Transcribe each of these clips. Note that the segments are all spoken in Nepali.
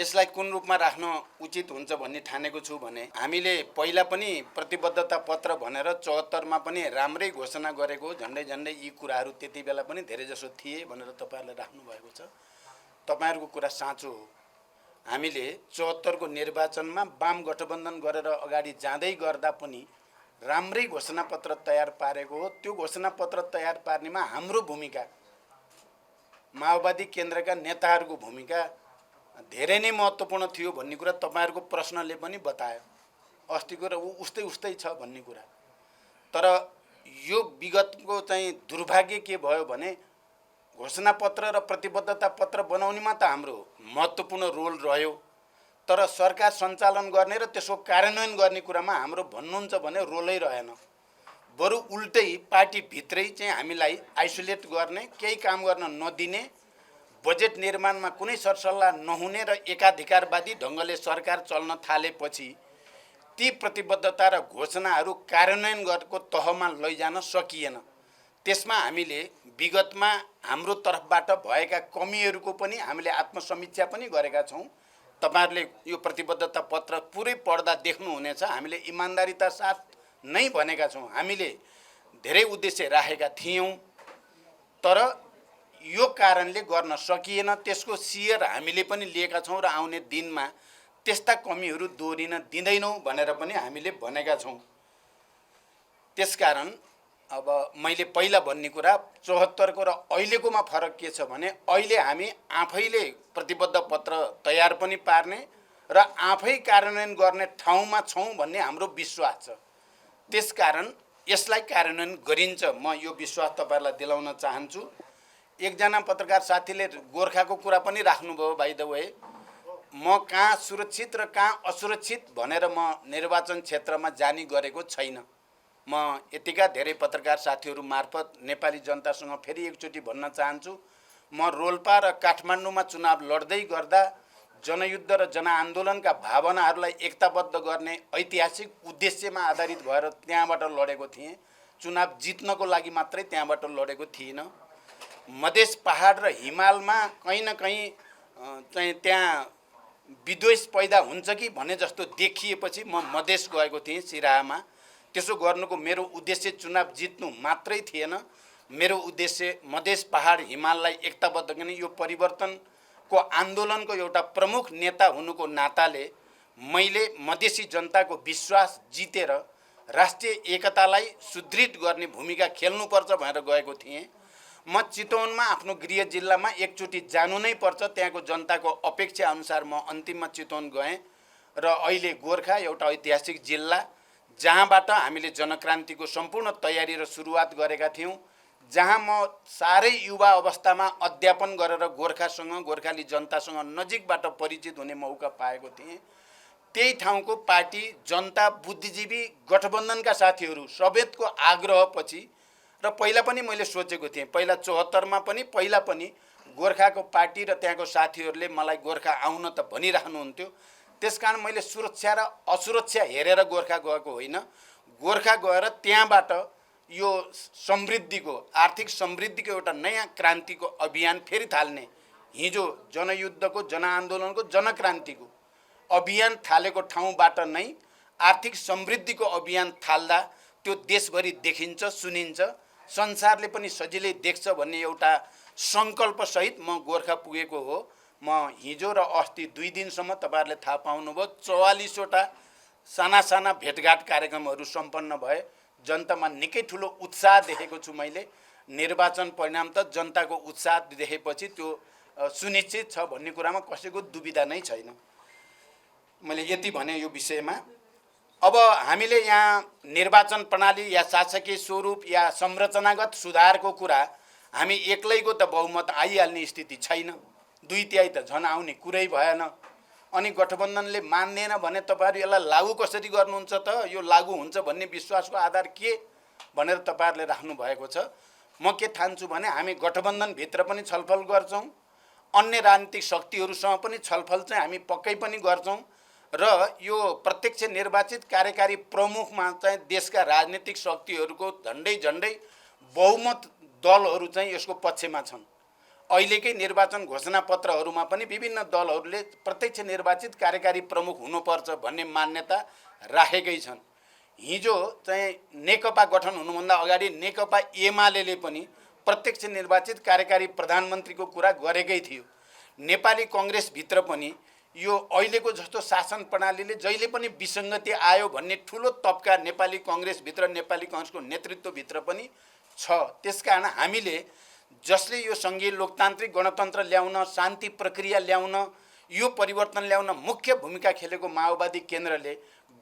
यसलाई कुन रूपमा राख्न उचित हुन्छ भन्ने ठानेको छु भने हामीले पहिला पनि प्रतिबद्धता पत्र भनेर 74 मा पनि राम्रै घोषणा गरेको झन्डै झन्डै यी कुराहरू त्यति बेला पनि धेरैजसो थिए भनेर तपाईहरुले राख्नु भएको छ। तपाईहरुको कुरा साँचो हो। हामीले 74 को निर्वाचनमा वाम गठबन्धन गरेर अगाडि जाँदै गर्दा पनि राम्रै घोषणापत्र तयार पारेको हो। त्यो घोषणापत्र तयार पार्नेमा हाम्रो भूमिका, माओवादी केन्द्रका नेताहरूको भूमिका धेरै नै महत्त्वपूर्ण थियो भन्ने कुरा तपाईहरुको प्रश्नले पनि बतायो। अस्तिको र उस्तै उस्तै छ भन्ने कुरा। तर यो विगतको चाहिँ दुर्भाग्य के भयो भने घोषणापत्र र प्रतिबद्धता पत्र बनाउनेमा त हाम्रो महत्त्वपूर्ण रोल रह्यो, तर सरकार सञ्चालन गर्ने र त्यसको कार्यान्वयन गर्ने कुरामा हाम्रो भन्नुहुन्छ भने रोलै रहेन। बरु उल्टै पार्टी भित्रै चाहिँ हामीलाई आइसोलेट गर्ने, केही काम गर्न नदिने, बजेट निर्माणमा कुनै सरसल्लाह नहुने र एकाधिकारवादी ढङ्गले सरकार चल्न थालेपछि ती प्रतिबद्धता र घोषणाहरू कार्यान्वयन गरेको तहमा लैजान सकिएन। त्यसमा हामीले विगतमा हाम्रो तर्फबाट भएका कमीहरूको पनि हामीले आत्मसमीक्षा पनि गरेका छौँ। तपाईहरुले यो प्रतिबद्धता पत्र पुरै पढ्दा देख्नुहुनेछ। हामीले इमानदारीता साथ नै भनेका छौँ। हामीले धेरै उद्देश्य राखेका थियौँ, तर यो कारणले गर्न सकिएन। त्यसको सियर हामीले पनि लिएका छौँ र आउने दिनमा त्यस्ता कमीहरू दोहोरिन दिँदैनौँ भनेर पनि हामीले भनेका छौँ। त्यसकारण अब मैले पहिला भन्ने कुरा 74 को र अहिलेकोमा फरक के छ भने अहिले हामी आफैले प्रतिबद्ध पत्र तयार पनि पार्ने र आफै कार्यान्वयन गर्ने ठाउँमा छौँ भन्ने हाम्रो विश्वास छ। त्यसकारण यसलाई कार्यान्वयन गरिन्छ, म यो विश्वास तपाईहरुलाई दिलाउन चाहन्छु। एकजना पत्रकार साथीले गोर्खाको कुरा पनि राख्नुभयो। बाइ द वे, म कहाँ सुरक्षित र कहाँ असुरक्षित भनेर म निर्वाचन क्षेत्रमा जाने गरेको छैन। म यतिका धेरै पत्रकार साथीहरू मार्फत नेपाली जनतासँग फेरि एकचोटि भन्न चाहन्छु, म रोल्पा र काठमाडौँमा चुनाव लड्दै गर्दा जनयुद्ध र जनआन्दोलनका भावनाहरूलाई एकताबद्ध गर्ने ऐतिहासिक उद्देश्यमा आधारित भएर त्यहाँबाट लडेको थिएँ। चुनाव जित्नको लागि मात्रै त्यहाँबाट लडेको थिइनँ। मधेस पहाड र हिमालमा कहीँ न कहीँ चाहिँ त्यहाँ विद्वेष पैदा हुन्छ कि भने जस्तो देखिएपछि म मधेस गएको थिएँ, सिराहामा। त्यसो गर्नुको मेरो उद्देश्य चुनाव जित्नु मात्रै थिएन। मेरो उद्देश्य मधेस पहाड हिमाललाई एकताबद्ध गर्ने, यो परिवर्तनको आन्दोलनको एउटा प्रमुख नेता हुनुको नाताले मैले मधेसी जनताको विश्वास जितेर राष्ट्रिय एकतालाई सुदृढ गर्ने भूमिका खेल्नुपर्छ भनेर गएको थिएँ। म चितवनमा आफ्नो गृह जिल्लामा एकचोटि जानु नै पर्छ, त्यहाँको जनताको अपेक्षा अनुसार म अन्तिममा चितवन गएँ र अहिले गोर्खा एउटा ऐतिहासिक जिल्ला जहाँबाट हामीले जनक्रान्तिको सम्पूर्ण तयारी र सुरुवात गरेका थियौँ, जहाँ म साह्रै युवा अवस्थामा अध्यापन गरेर गोर्खासँग, गोर्खाली जनतासँग नजिकबाट परिचित हुने मौका पाएको थिएँ। त्यही ठाउँको पार्टी, जनता, बुद्धिजीवी गठबन्धनका साथीहरू समेतको आग्रहपछि र पहिला पनि मैले सोचेको थिएँ, पहिला 74 मा पनि पहिला पनि गोर्खाको पार्टी र त्यहाँको साथीहरूले मलाई गोर्खा आउन त भनिराख्नुहुन्थ्यो। त्यसकारण मैले सुरक्षा र असुरक्षा हेरेर गोर्खा गएको होइन। गोर्खा गएर त्यहाँबाट यो समृद्धिको, आर्थिक समृद्धिको एउटा नयाँ क्रान्तिको अभियान फेरि थाल्ने, हिजो जनयुद्धको, जनआन्दोलनको, जनक्रान्तिको अभियान थालेको ठाउँबाट नै आर्थिक समृद्धिको अभियान थाल्दा त्यो देशभरि देखिन्छ, सुनिन्छ, संसारले पनि सजिलै देख्छ भन्ने एउटा सङ्कल्पसहित म गोर्खा पुगेको हो। म हिजो र अस्ति 2 दिनसम्म तपाईहरुले थाहा पाउनुभयो 44 वटा साना साना भेटघाट कार्यक्रमहरू सम्पन्न भए। जनतामा निकै ठुलो उत्साह देखेको छु मैले। निर्वाचन परिणाम त जनताको उत्साह देखेपछि त्यो सुनिश्चित छ भन्ने कुरामा कसैको दुविधा नै छैन। मैले यति भने यो विषयमा। अब हामीले यहाँ निर्वाचन प्रणाली या शासकीय स्वरूप या संरचनागत सुधारको कुरा हामी एक्लैको त बहुमत आइहाल्ने स्थिति छैन। 2/3 त झन् आउने कुरै भएन। अनि गठबन्धनले मान्दैन भने तपाईहरु यसलाई लागू कसरी गर्नुहुन्छ त? यो लागू हुन्छ भन्ने विश्वासको आधार के भनेर तपाईहरुले राख्नु भएको छ। म के ठान्छु भने हामी गठबन्धन भित्र पनि छलफल गर्छौं, अन्य राजनीतिक शक्तिहरूसँग पनि छलफल चाहिँ हामी पक्कै पनि गर्छौं र यो प्रत्यक्ष निर्वाचित कार्यकारी प्रमुखमा चाहिँ देशका राजनीतिक शक्तिहरूको झन्डै झन्डै बहुमत दलहरू चाहिँ यसको पक्षमा छन्। अहिलेकै निर्वाचन घोषणापत्रहरूमा पनि विभिन्न दलहरूले प्रत्यक्ष निर्वाचित कार्यकारी प्रमुख हुनुपर्छ भन्ने मान्यता राखेकै छन्। हिजो चाहिँ नेकपा गठन हुनुभन्दा अगाडि नेकपा एमाले पनि प्रत्यक्ष निर्वाचित कार्यकारी प्रधानमन्त्रीको कुरा गरेकै थियो। नेपाली कङ्ग्रेसभित्र पनि यो अहिलेको जस्तो शासन प्रणालीले जहिले पनि विसङ्गति आयो भन्ने ठुलो तबका नेपाली कङ्ग्रेसभित्र, नेपाली कङ्ग्रेसको नेतृत्वभित्र पनि छ। त्यसकारण हामीले जसले यो सङ्घीय लोकतान्त्रिक गणतन्त्र ल्याउन, शान्ति प्रक्रिया ल्याउन, यो परिवर्तन ल्याउन मुख्य भूमिका खेलेको माओवादी केन्द्रले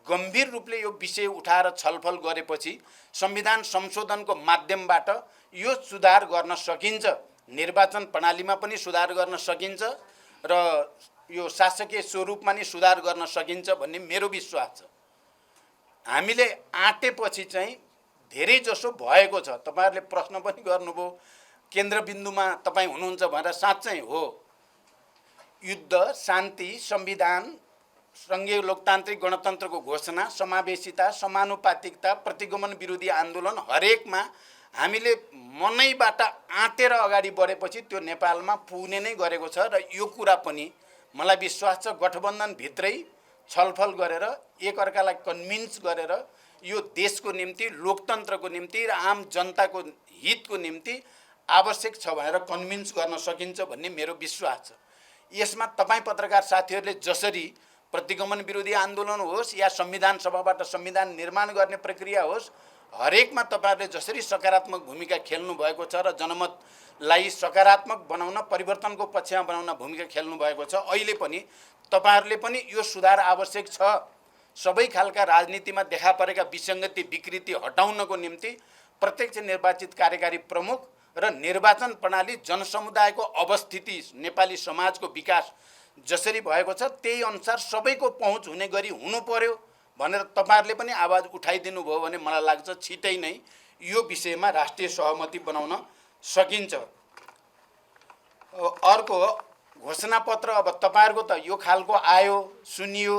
गम्भीर रूपले यो विषय उठाएर छलफल गरेपछि संविधान संशोधनको माध्यमबाट यो सुधार गर्न सकिन्छ, निर्वाचन प्रणालीमा पनि सुधार गर्न सकिन्छ र यो शासकीय स्वरूपमा नि सुधार गर्न सकिन्छ भन्ने मेरो विश्वास छ। हामीले आँटेपछि चाहिँ धेरै जसो भएको छ। तपाईहरुले प्रश्न पनि गर्नुभयो केन्द्रबिन्दुमा तपाईँ हुनुहुन्छ भनेर, साँच्चै हो। युद्ध, शान्ति, संविधान, सङ्घीय लोकतान्त्रिक गणतन्त्रको घोषणा, समावेशिता, समानुपातिकता, प्रतिगमन विरोधी आन्दोलन हरेकमा हामीले मनैबाट आँटेर अगाडि बढेपछि त्यो नेपालमा पुग्ने नै गरेको छ। र यो कुरा पनि मलाई विश्वास छ गठबन्धनभित्रै छलफल गरेर एकअर्कालाई कन्भिन्स गरेर यो देशको निम्ति, लोकतन्त्रको निम्ति र आम जनताको हितको निम्ति आवश्यक छ भनेर कन्भिन्स गर्न सकिन्छ भन्ने मेरो विश्वास छ। यसमा तपाईँ पत्रकार साथीहरूले जसरी प्रतिगमन विरोधी आन्दोलन होस् या संविधान सभाबाट संविधान निर्माण गर्ने प्रक्रिया होस्, हरेकमा तपाईहरुले जसरी सकारात्मक भूमिका खेल्नु भएको छ र जनमतलाई सकारात्मक बनाउन, परिवर्तनको पक्षमा बनाउन भूमिका खेल्नु भएको छ, अहिले पनि तपाईहरुले पनि यो सुधार आवश्यक छ। सबै खालका राजनीतिमा देखा परेका विसङ्गति, विकृति हटाउनको निम्ति प्रत्यक्ष निर्वाचित कार्यकारी प्रमुख र निर्वाचन प्रणाली जनसमुदायको अवस्थिति, नेपाली समाजको विकास जसरी भएको छ त्यही अनुसार सबैको पहुँच हुने गरी हुनु पर्यो भनेर तपाईहरुले पनि आवाज उठाइदिनु भयो भने मलाई लाग्छ छिटै नै यो विषयमा राष्ट्रिय सहमति बनाउन सकिन्छ। अर्को घोषणापत्र अब तपाईहरुको त यो खालको आयो, सुनियो,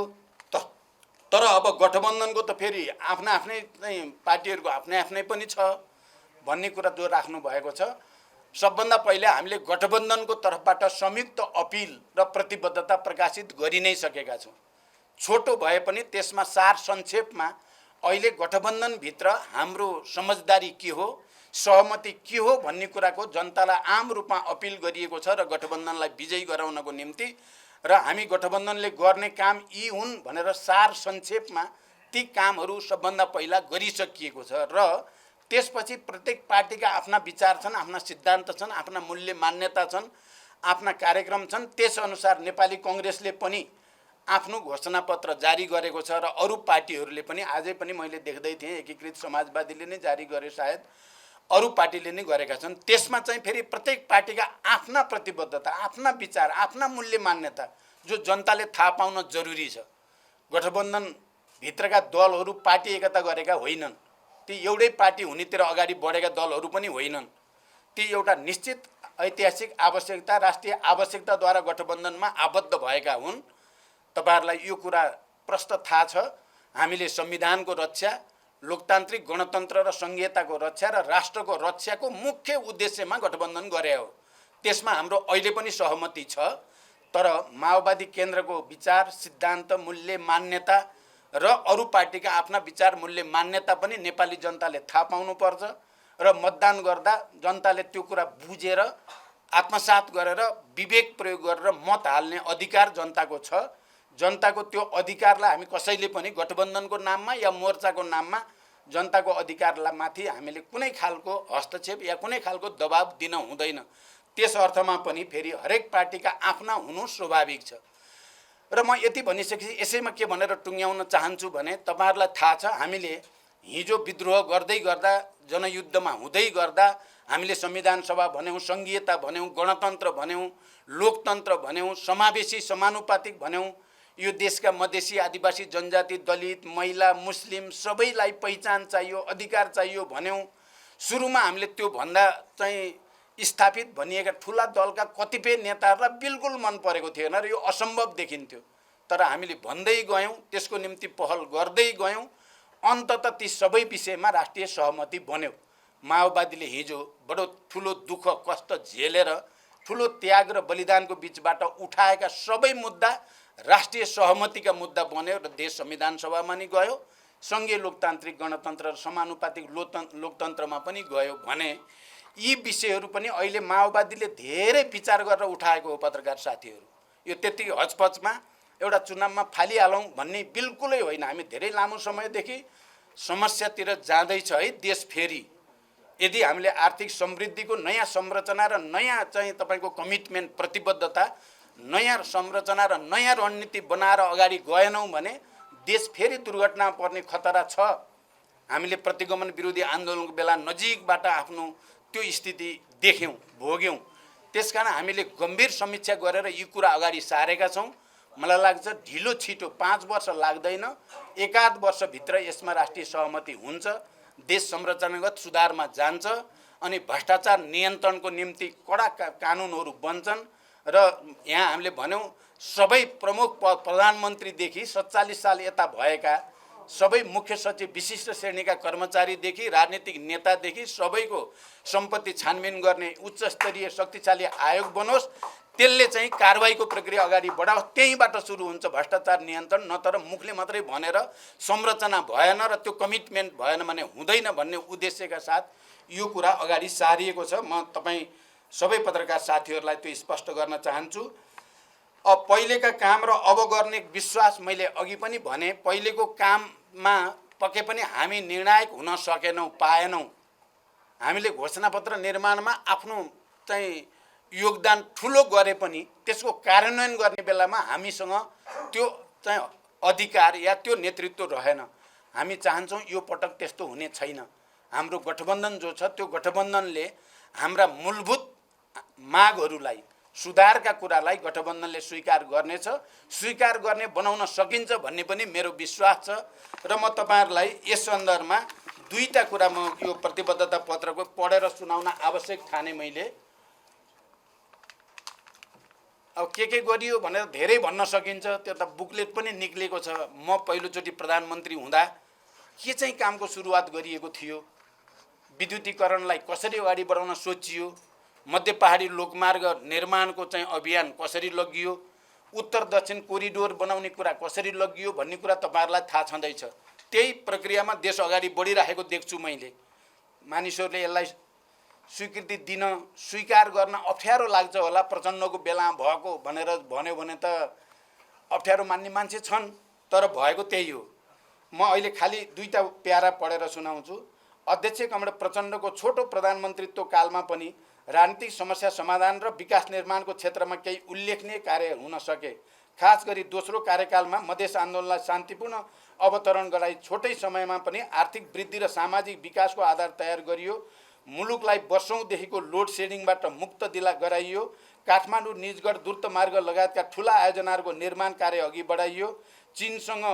तर अब गठबन्धनको त फेरि आफ्ना आफ्नै चाहिँ पार्टीहरुको आफ्नै आफ्नै पनि छ भन्ने कुरा जो राख्नु भएको छ। सबभन्दा पहिले हामीले गठबन्धनको तर्फबाट संयुक्त अपिल र प्रतिबद्धता प्रकाशित गरि नै सकेका छौँ। छोटो भए पनि त्यसमा सार संक्षेपमा अहिले गठबन्धनभित्र हाम्रो समझदारी के हो, सहमति के हो भन्ने कुराको जनतालाई आम रूपमा अपिल गरिएको छ र गठबन्धनलाई विजयी गराउनको निम्ति र हामी गठबन्धनले गर्ने काम यी हुन् भनेर सार संक्षेपमा ती कामहरू सबभन्दा पहिला गरिसकिएको छ र त्यसपछि प्रत्येक पार्टीका आफ्ना विचार छन्, आफ्ना सिद्धान्त छन्, आफ्ना मूल्य मान्यता छन्, आफ्ना कार्यक्रम छन्। त्यसअनुसार नेपाली कङ्ग्रेसले पनि आफ्नो घोषणापत्र जारी गरेको छ र अरू पार्टीहरूले पनि आजै पनि मैले देख्दै थिएँ एकीकृत समाजवादीले नै जारी गर्यो, सायद अरू पार्टीले नै गरेका छन्। त्यसमा चाहिँ फेरि प्रत्येक पार्टीका आफ्ना प्रतिबद्धता, आफ्ना विचार, आफ्ना मूल्य मान्यता जो जनताले थाहा पाउन जरुरी छ। गठबन्धनभित्रका दलहरू पार्टी एकता गरेका होइनन्, ती एउटै पार्टी हुनेतिर अगाडि बढेका दलहरू पनि होइनन्। ती एउटा निश्चित ऐतिहासिक आवश्यकता, राष्ट्रिय आवश्यकताद्वारा गठबन्धनमा आबद्ध भएका हुन्। तपाईहरुलाई यो कुरा प्रष्ट थाहा छ। हामीले संविधानको रक्षा, लोकतान्त्रिक गणतन्त्र र संघीयताको रक्षा र राष्ट्रको रक्षाको मुख्य उद्देश्यमा गठबन्धन गरे हो। त्यसमा हाम्रो अहिले पनि सहमति छ। तर माओवादी केन्द्रको विचार, सिद्धान्त, मूल्य मान्यता र अरू पार्टीका आफ्ना विचार, मूल्य मान्यता पनि नेपाली जनताले थाहा पाउनुपर्छ र मतदान गर्दा जनताले त्यो कुरा बुझेर आत्मसात गरेर विवेक प्रयोग गरेर मत हाल्ने अधिकार जनताको छ। जनताको त्यो अधिकारलाई हामी कसैले पनि गठबन्धनको नाममा या मोर्चाको नाममा जनताको अधिकारलाई माथि हामीले कुनै खालको हस्तक्षेप या कुनै खालको दबाब दिन हुँदैन। त्यस अर्थमा पनि फेरि हरेक पार्टीका आफ्ना हुनु स्वाभाविक छ। र म यति भनिसकेपछि यसैमा के भनेर टुङ्ग्याउन चाहन्छु भने तपाईहरुलाई थाहा छ हामीले हिजो विद्रोह गर्दै गर्दा, जनयुद्धमा हुँदै गर्दा हामीले संविधान सभा भन्यौँ, संघीयता भन्यौँ, गणतन्त्र भन्यौँ, लोकतन्त्र भन्यौँ, समावेशी समानुपातिक भन्यौँ, यो देशका मधेसी, आदिवासी, जनजाति, दलित, महिला, मुस्लिम सबैलाई पहिचान चाहियो, अधिकार चाहियो भन्यौँ। सुरुमा हामीले त्यो भन्दा चाहिँ स्थापित भनिएका ठुला दलका कतिपय नेताहरूलाई बिल्कुल मन परेको थिएन र यो असम्भव देखिन्थ्यो। तर हामीले भन्दै गयौँ, त्यसको निम्ति पहल गर्दै गयौँ। अन्ततः ती सबै विषयमा राष्ट्रिय सहमति बन्यो। माओवादीले हिजो बडो ठुलो दुःख कष्ट झेलेर ठुलो त्याग र बलिदानको बिचबाट उठाएका सबै मुद्दा राष्ट्रिय सहमतिका मुद्दा बन्यो र देश संविधान सभामा नि गयो, सङ्घीय लोकतान्त्रिक गणतन्त्र र समानुपातिक लोकतन्त्रमा पनि गयो भने यी विषयहरू पनि अहिले माओवादीले धेरै विचार गरेर उठाएको हो। पत्रकार साथीहरू, यो त्यति हचपचमा एउटा चुनावमा फालिहालौँ भन्ने बिल्कुलै होइन। हामी धेरै लामो समयदेखि समस्यातिर जाँदैछ है देश। फेरि यदि हामीले आर्थिक समृद्धिको नयाँ संरचना र नयाँ चाहिँ तपाईँको कमिटमेन्ट, प्रतिबद्धता, नयाँ संरचना र नयाँ रणनीति बनाएर अगाडि गएनौँ भने देश फेरि दुर्घटना पर्ने खतरा छ। हामीले प्रतिगमन विरोधी आन्दोलनको बेला नजिकबाट आफ्नो त्यो स्थिति देख्यौँ, भोग्यौँ। त्यसकारण हामीले गम्भीर समीक्षा गरेर यी कुरा अगाडि सारेका छौँ। मलाई लाग्छ ढिलो छिटो 5 वर्ष लाग्दैन, एकाध वर्षभित्र यसमा राष्ट्रिय सहमति हुन्छ, देश संरचनागत सुधारमा जान्छ अनि भ्रष्टाचार नियन्त्रणको निम्ति कडा कानुनहरू बन्छन्। र यहाँ हामीले भन्यौँ सबै प्रमुख प्रधानमन्त्रीदेखि 47 साल यता भएका सबै मुख्य सचिव, विशिष्ट श्रेणीका कर्मचारीदेखि राजनीतिक नेतादेखि सबैको सम्पत्ति छानबिन गर्ने उच्च स्तरीय शक्तिशाली आयोग बनोस्। त्यसले चाहिँ कारबाहीको प्रक्रिया अगाडि बढाओस्। त्यहीँबाट सुरु हुन्छ भ्रष्टाचार नियन्त्रण। नत्र मुखले मात्रै भनेर संरचना भएन र त्यो कमिटमेन्ट भएन भने हुँदैन भन्ने उद्देश्यका साथ यो कुरा अगाडि सारिएको छ। म तपाईँ सबै पत्रकार साथीहरूलाई त्यो स्पष्ट गर्न चाहन्छु। अब पहिलेका काम र अब गर्ने विश्वास, मैले अघि पनि भने, पहिलेको काममा पक्कै पनि हामी निर्णायक हुन सकेनौँ, पाएनौँ। हामीले घोषणापत्र निर्माणमा आफ्नो चाहिँ योगदान ठुलो गरे पनि त्यसको कार्यान्वयन गर्ने बेलामा हामीसँग त्यो चाहिँ अधिकार या त्यो नेतृत्व रहेन। हामी चाहन्छौँ यो पटक त्यस्तो हुने छैन। हाम्रो गठबन्धन जो छ त्यो गठबन्धनले हाम्रा मूलभूत मागहरूलाई, सुधारका कुरालाई गठबन्धनले स्वीकार गर्नेछ, स्वीकार गर्ने बनाउन सकिन्छ भन्ने पनि मेरो विश्वास छ। र म तपाईँहरूलाई यस सन्दर्भमा दुईटा कुरा म यो प्रतिबद्धता पत्रको पढेर सुनाउन आवश्यक ठाने। मैले अब के गरियो भनेर धेरै भन्न सकिन्छ, त्यो त बुकलेट पनि निक्लेको छ। म पहिलोचोटि प्रधानमन्त्री हुँदा के चाहिँ कामको सुरुवात गरिएको थियो, विद्युतीकरणलाई कसरी अगाडि बढाउन सोचियो, मध्य पहाडी लोकमार्ग निर्माणको चाहिँ अभियान कसरी लगियो, उत्तर दक्षिण कोरिडोर बनाउने कुरा कसरी लगियो भन्ने कुरा तपाईँहरूलाई थाहा छँदैछ। त्यही प्रक्रियामा देश अगाडि बढिरहेको देख्छु मैले। मानिसहरूले यसलाई स्वीकृति दिन, स्वीकार गर्न अप्ठ्यारो लाग्छ होला, प्रचण्डको बेला भएको भनेर भन्यो भने त अप्ठ्यारो मान्ने मान्छे छन्, तर भएको त्यही हो। म अहिले खालि दुईटा प्यारा पढेर सुनाउँछु। अध्यक्ष कमरेड प्रचण्डको छोटो प्रधानमन्त्रीत्व कालमा पनि राजनीतिक समस्या समाधान र विकास निर्माणको क्षेत्रमा केही उल्लेखनीय कार्य हुन सके। खास गरी दोस्रो कार्यकालमा मधेस आन्दोलनलाई शान्तिपूर्ण अवतरण गराई छोटै समयमा पनि आर्थिक वृद्धि र सामाजिक विकासको आधार तयार गरियो। मुलुकलाई वर्षौंदेखिको लोड सेडिङबाट मुक्त गराइयो। काठमाडौँ निजगढ द्रुत मार्ग लगायतका ठुला आयोजनाहरूको निर्माण कार्य अघि बढाइयो। चीनसँग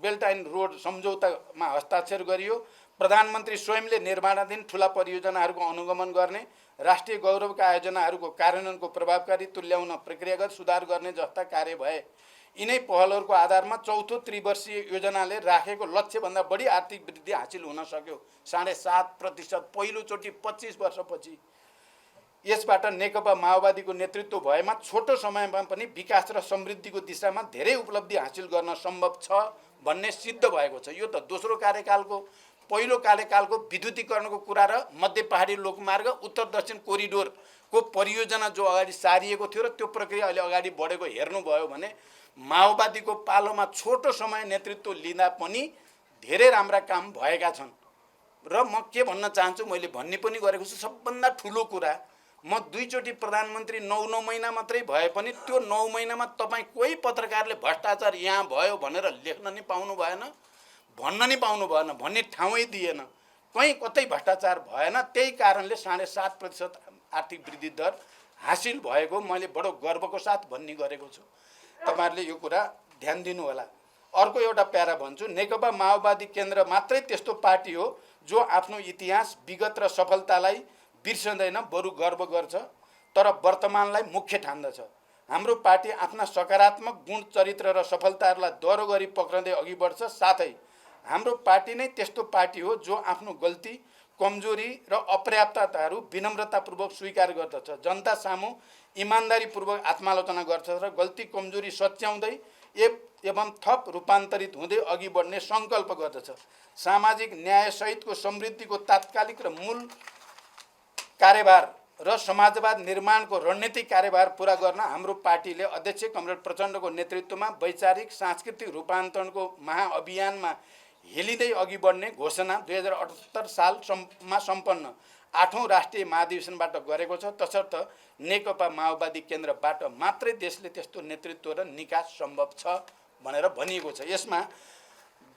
बेल्ट एन्ड रोड सम्झौतामा हस्ताक्षर गरियो। प्रधानमन्त्री स्वयंले निर्माणाधीन ठुला परियोजनाहरूको अनुगमन गर्ने, राष्ट्रिय गौरवका आयोजनाहरूको कार्यान्वयनको प्रभावकारी तुल्याउन प्रक्रियागत सुधार गर्ने जस्ता कार्य भए। यिनै पहलहरूको आधारमा चौथो त्रिवर्षीय योजनाले राखेको लक्ष्यभन्दा बढी आर्थिक वृद्धि हासिल हुन सक्यो, 7.5% पहिलोचोटि 25 वर्षपछि। यसबाट नेकपा माओवादीको नेतृत्व भएमा छोटो समयमा पनि विकास र समृद्धिको दिशामा धेरै उपलब्धि हासिल गर्न सम्भव छ भन्ने सिद्ध भएको छ। यो त दोस्रो कार्यकालको, पहिलो कार्यकालको विद्युतीकरणको कुरा र मध्य पहाडी लोकमार्ग, उत्तर दक्षिण कोरिडोरको परियोजना जो अगाडि सारिएको थियो र त्यो प्रक्रिया अहिले अगाडि बढेको हेर्नुभयो भने माओवादीको पालोमा छोटो समय नेतृत्व लिँदा पनि धेरै राम्रा काम भएका छन्। र म के भन्न चाहन्छु, मैले भन्ने पनि गरेको छु, सबभन्दा ठुलो कुरा, म दुईचोटि प्रधानमन्त्री 9 महिना मात्रै भए पनि त्यो 9 महिनामा तपाईँ कोही पत्रकारले भ्रष्टाचार यहाँ भयो भनेर लेख्न नि पाउनु भएन, भन्न नि पाउनु भएन, भन्ने ठाउँै दिएन। कहीँ कतै भ्रष्टाचार भएन। त्यही कारणले 7.5% आर्थिक वृद्धि दर हासिल भएको मैले बडो गर्वको साथ भन्ने गरेको छु। तपाईहरुले यो कुरा ध्यान दिनु होला। अर्को एउटा प्यारा भन्छु, नेकपा माओवादी केन्द्र मात्रै त्यस्तो पार्टी हो जो आफ्नो इतिहास, विगत र सफलतालाई बिर्सँदैन, बरु गर्व गर्छ, तर वर्तमानलाई मुख्य ठान्दछ। हाम्रो पार्टी आफ्ना सकारात्मक गुण, चरित्र र सफलताहरूलाई दोहोरो गरी पक्रँदै अघि बढ्छ, साथै हाम्रो पार्टी नै त्यस्तो पार्टी हो जो आफ्नो गल्ती, कमजोरी र अपर्याप्तताहरू विनम्रतापूर्वक स्वीकार गर्दछ, जनता सामु इमान्दारीपूर्वक आत्मालोचना गर्छ र गल्ती कमजोरी सच्याउँदै एवं थप रूपान्तरित हुँदै अघि बढ्ने सङ्कल्प गर्दछ। सामाजिक न्यायसहितको समृद्धिको तात्कालिक र मूल कार्यभार र समाजवाद निर्माणको रणनीतिक कार्यभार पूरा गर्न हाम्रो पार्टीले अध्यक्ष कमरेड प्रचण्डको नेतृत्वमा वैचारिक सांस्कृतिक रूपान्तरणको महाअभियानमा हेलिँदै अघि बढ्ने घोषणा 2078 सालमा सम्पन्न 8औं राष्ट्रिय महाधिवेशनबाट गरेको छ। तसर्थ नेकपा माओवादी केन्द्रबाट मात्रै देशले त्यस्तो नेतृत्व र निकास सम्भव छ भनेर भनिएको छ। यसमा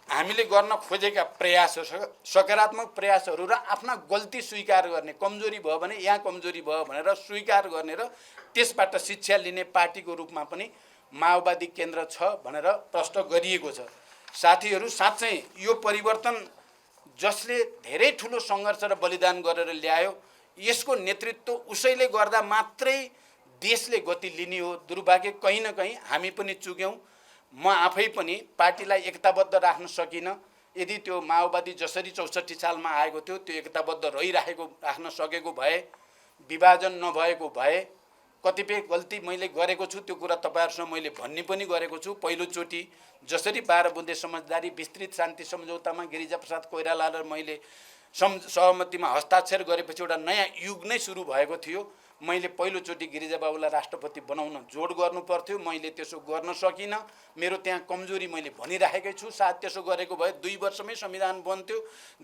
हामीले गर्न खोजेका प्रयासहरू, सकारात्मक प्रयासहरू र आफ्ना गल्ती स्वीकार गर्ने, कमजोरी भयो भने यहाँ कमजोरी भयो भनेर स्वीकार गर्ने र त्यसबाट शिक्षा लिने पार्टीको रूपमा पनि माओवादी केन्द्र छ भनेर प्रश्न गरिएको छ। साथीहरू, साँच्चै यो परिवर्तन जसले धेरै ठुलो सङ्घर्ष र बलिदान गरेर ल्यायो, यसको नेतृत्व उसैले गर्दा मात्रै देशले गति लिने हो। दुर्भाग्य कहीँ न कहीँ हामी पनि चुक्यौँ। म आफै पनि पार्टीलाई एकताबद्ध राख्न सकिनँ। यदि त्यो माओवादी जसरी 64 सालमा आएको थियो त्यो एकताबद्ध राख्न सकेको भए, विभाजन नभएको भए, कतिपय गल्ती मैले गरेको छु त्यो कुरा तपाईहरुसँग मैले भन्ने पनि गरेको छु। पहिलोचोटि जसरी 12 बुँदे समझदारी विस्तृत शान्ति सम्झौतामा गिरिजाप्रसाद कोइराला र मैले सहमतिमा हस्ताक्षर गरेपछि एउटा नयाँ युग नै सुरु भएको थियो। मैले पहिलोचोटि गिरिजाबाबुलाई राष्ट्रपति बनाउन जोड गर्नु पर्थ्यो, मैले त्यसो गर्न सकिनँ। मेरो त्यहाँ कमजोरी मैले भनिराखेकै छु। सायद त्यसो गरेको भए 2 वर्षमै संविधान बन्थ्यो,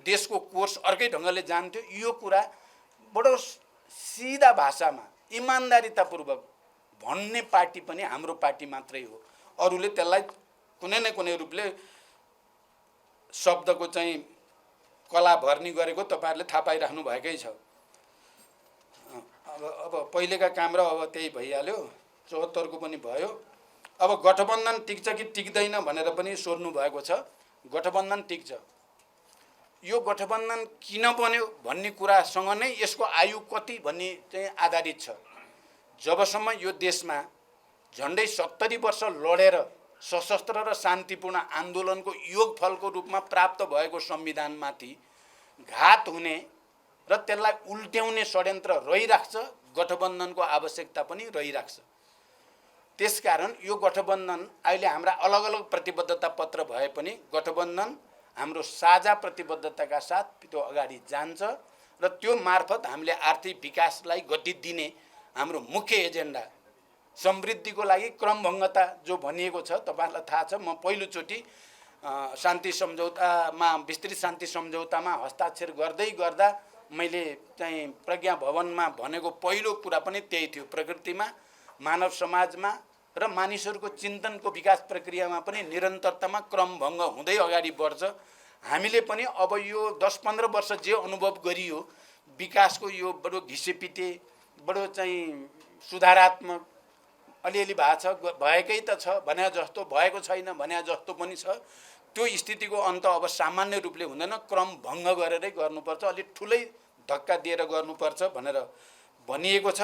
देशको कोर्स अर्कै ढङ्गले जान्थ्यो। यो कुरा बडो सिधा भाषामा इमानदारीतापूर्वक भन्ने पार्टी पनि हाम्रो पार्टी मात्रै हो। अरूले त्यसलाई कुनै न कुनै रूपले शब्दको चाहिँ कला भर्नी गरेको तपाईहरुले थाहा पाइराख्नु भएकै छ। अब पहिलेका काम र अब त्यही भइहाल्यो, 74 को पनि भयो। अब गठबन्धन टिक्छ कि टिक्दैन भनेर पनि सोध्नु भएको छ। गठबन्धन टिक्छ। यो गठबन्धन किन बन्यो भन्ने कुरासँग नै यसको आयु कति भन्ने चाहिँ आधारित छ। जबसम्म यो देशमा झन्डै 70 वर्ष लडेर सशस्त्र र शान्तिपूर्ण आन्दोलनको योगफलको रूपमा प्राप्त भएको संविधानमाथि घात हुने र त्यसलाई उल्ट्याउने षड्यन्त्र रहिराख्छ, गठबन्धनको आवश्यकता पनि रहिराख्छ। त्यसकारण यो गठबन्धन अहिले हाम्रा अलग अलग प्रतिबद्धता पत्र भए पनि गठबन्धन हाम्रो साझा प्रतिबद्धताका साथ त्यो अगाडि जान्छ र त्यो मार्फत हामीले आर्थिक विकासलाई गति दिने हाम्रो मुख्य एजेन्डा, समृद्धिको लागि क्रमभङ्गता जो भनिएको छ तपाईहरुलाई थाहा छ। म पहिलोचोटि शान्ति सम्झौतामा विस्तृत शान्ति सम्झौतामा हस्ताक्षर गर्दै गर्दा मैले चाहिँ प्रज्ञा भवनमा भनेको पहिलो कुरा पनि त्यही थियो। प्रकृतिमा, मानव समाजमा र मानिसहरूको चिन्तनको विकास प्रक्रियामा पनि निरन्तरतामा क्रमभङ्ग हुँदै अगाडि बढ्छ। हामीले पनि अब यो 10-15 वर्ष जे अनुभव गरियो विकासको यो बडो घिसेपिटे, बडो चाहिँ सुधारात्मक अलिअलि भएकै त छ भने जस्तो, भएको छैन भने जस्तो पनि छ। त्यो स्थितिको अन्त अब सामान्य रूपले हुँदैन, क्रम भङ्ग गरेरै गर्नुपर्छ, अलि ठुलै धक्का दिएर गर्नुपर्छ भनेर भनिएको छ।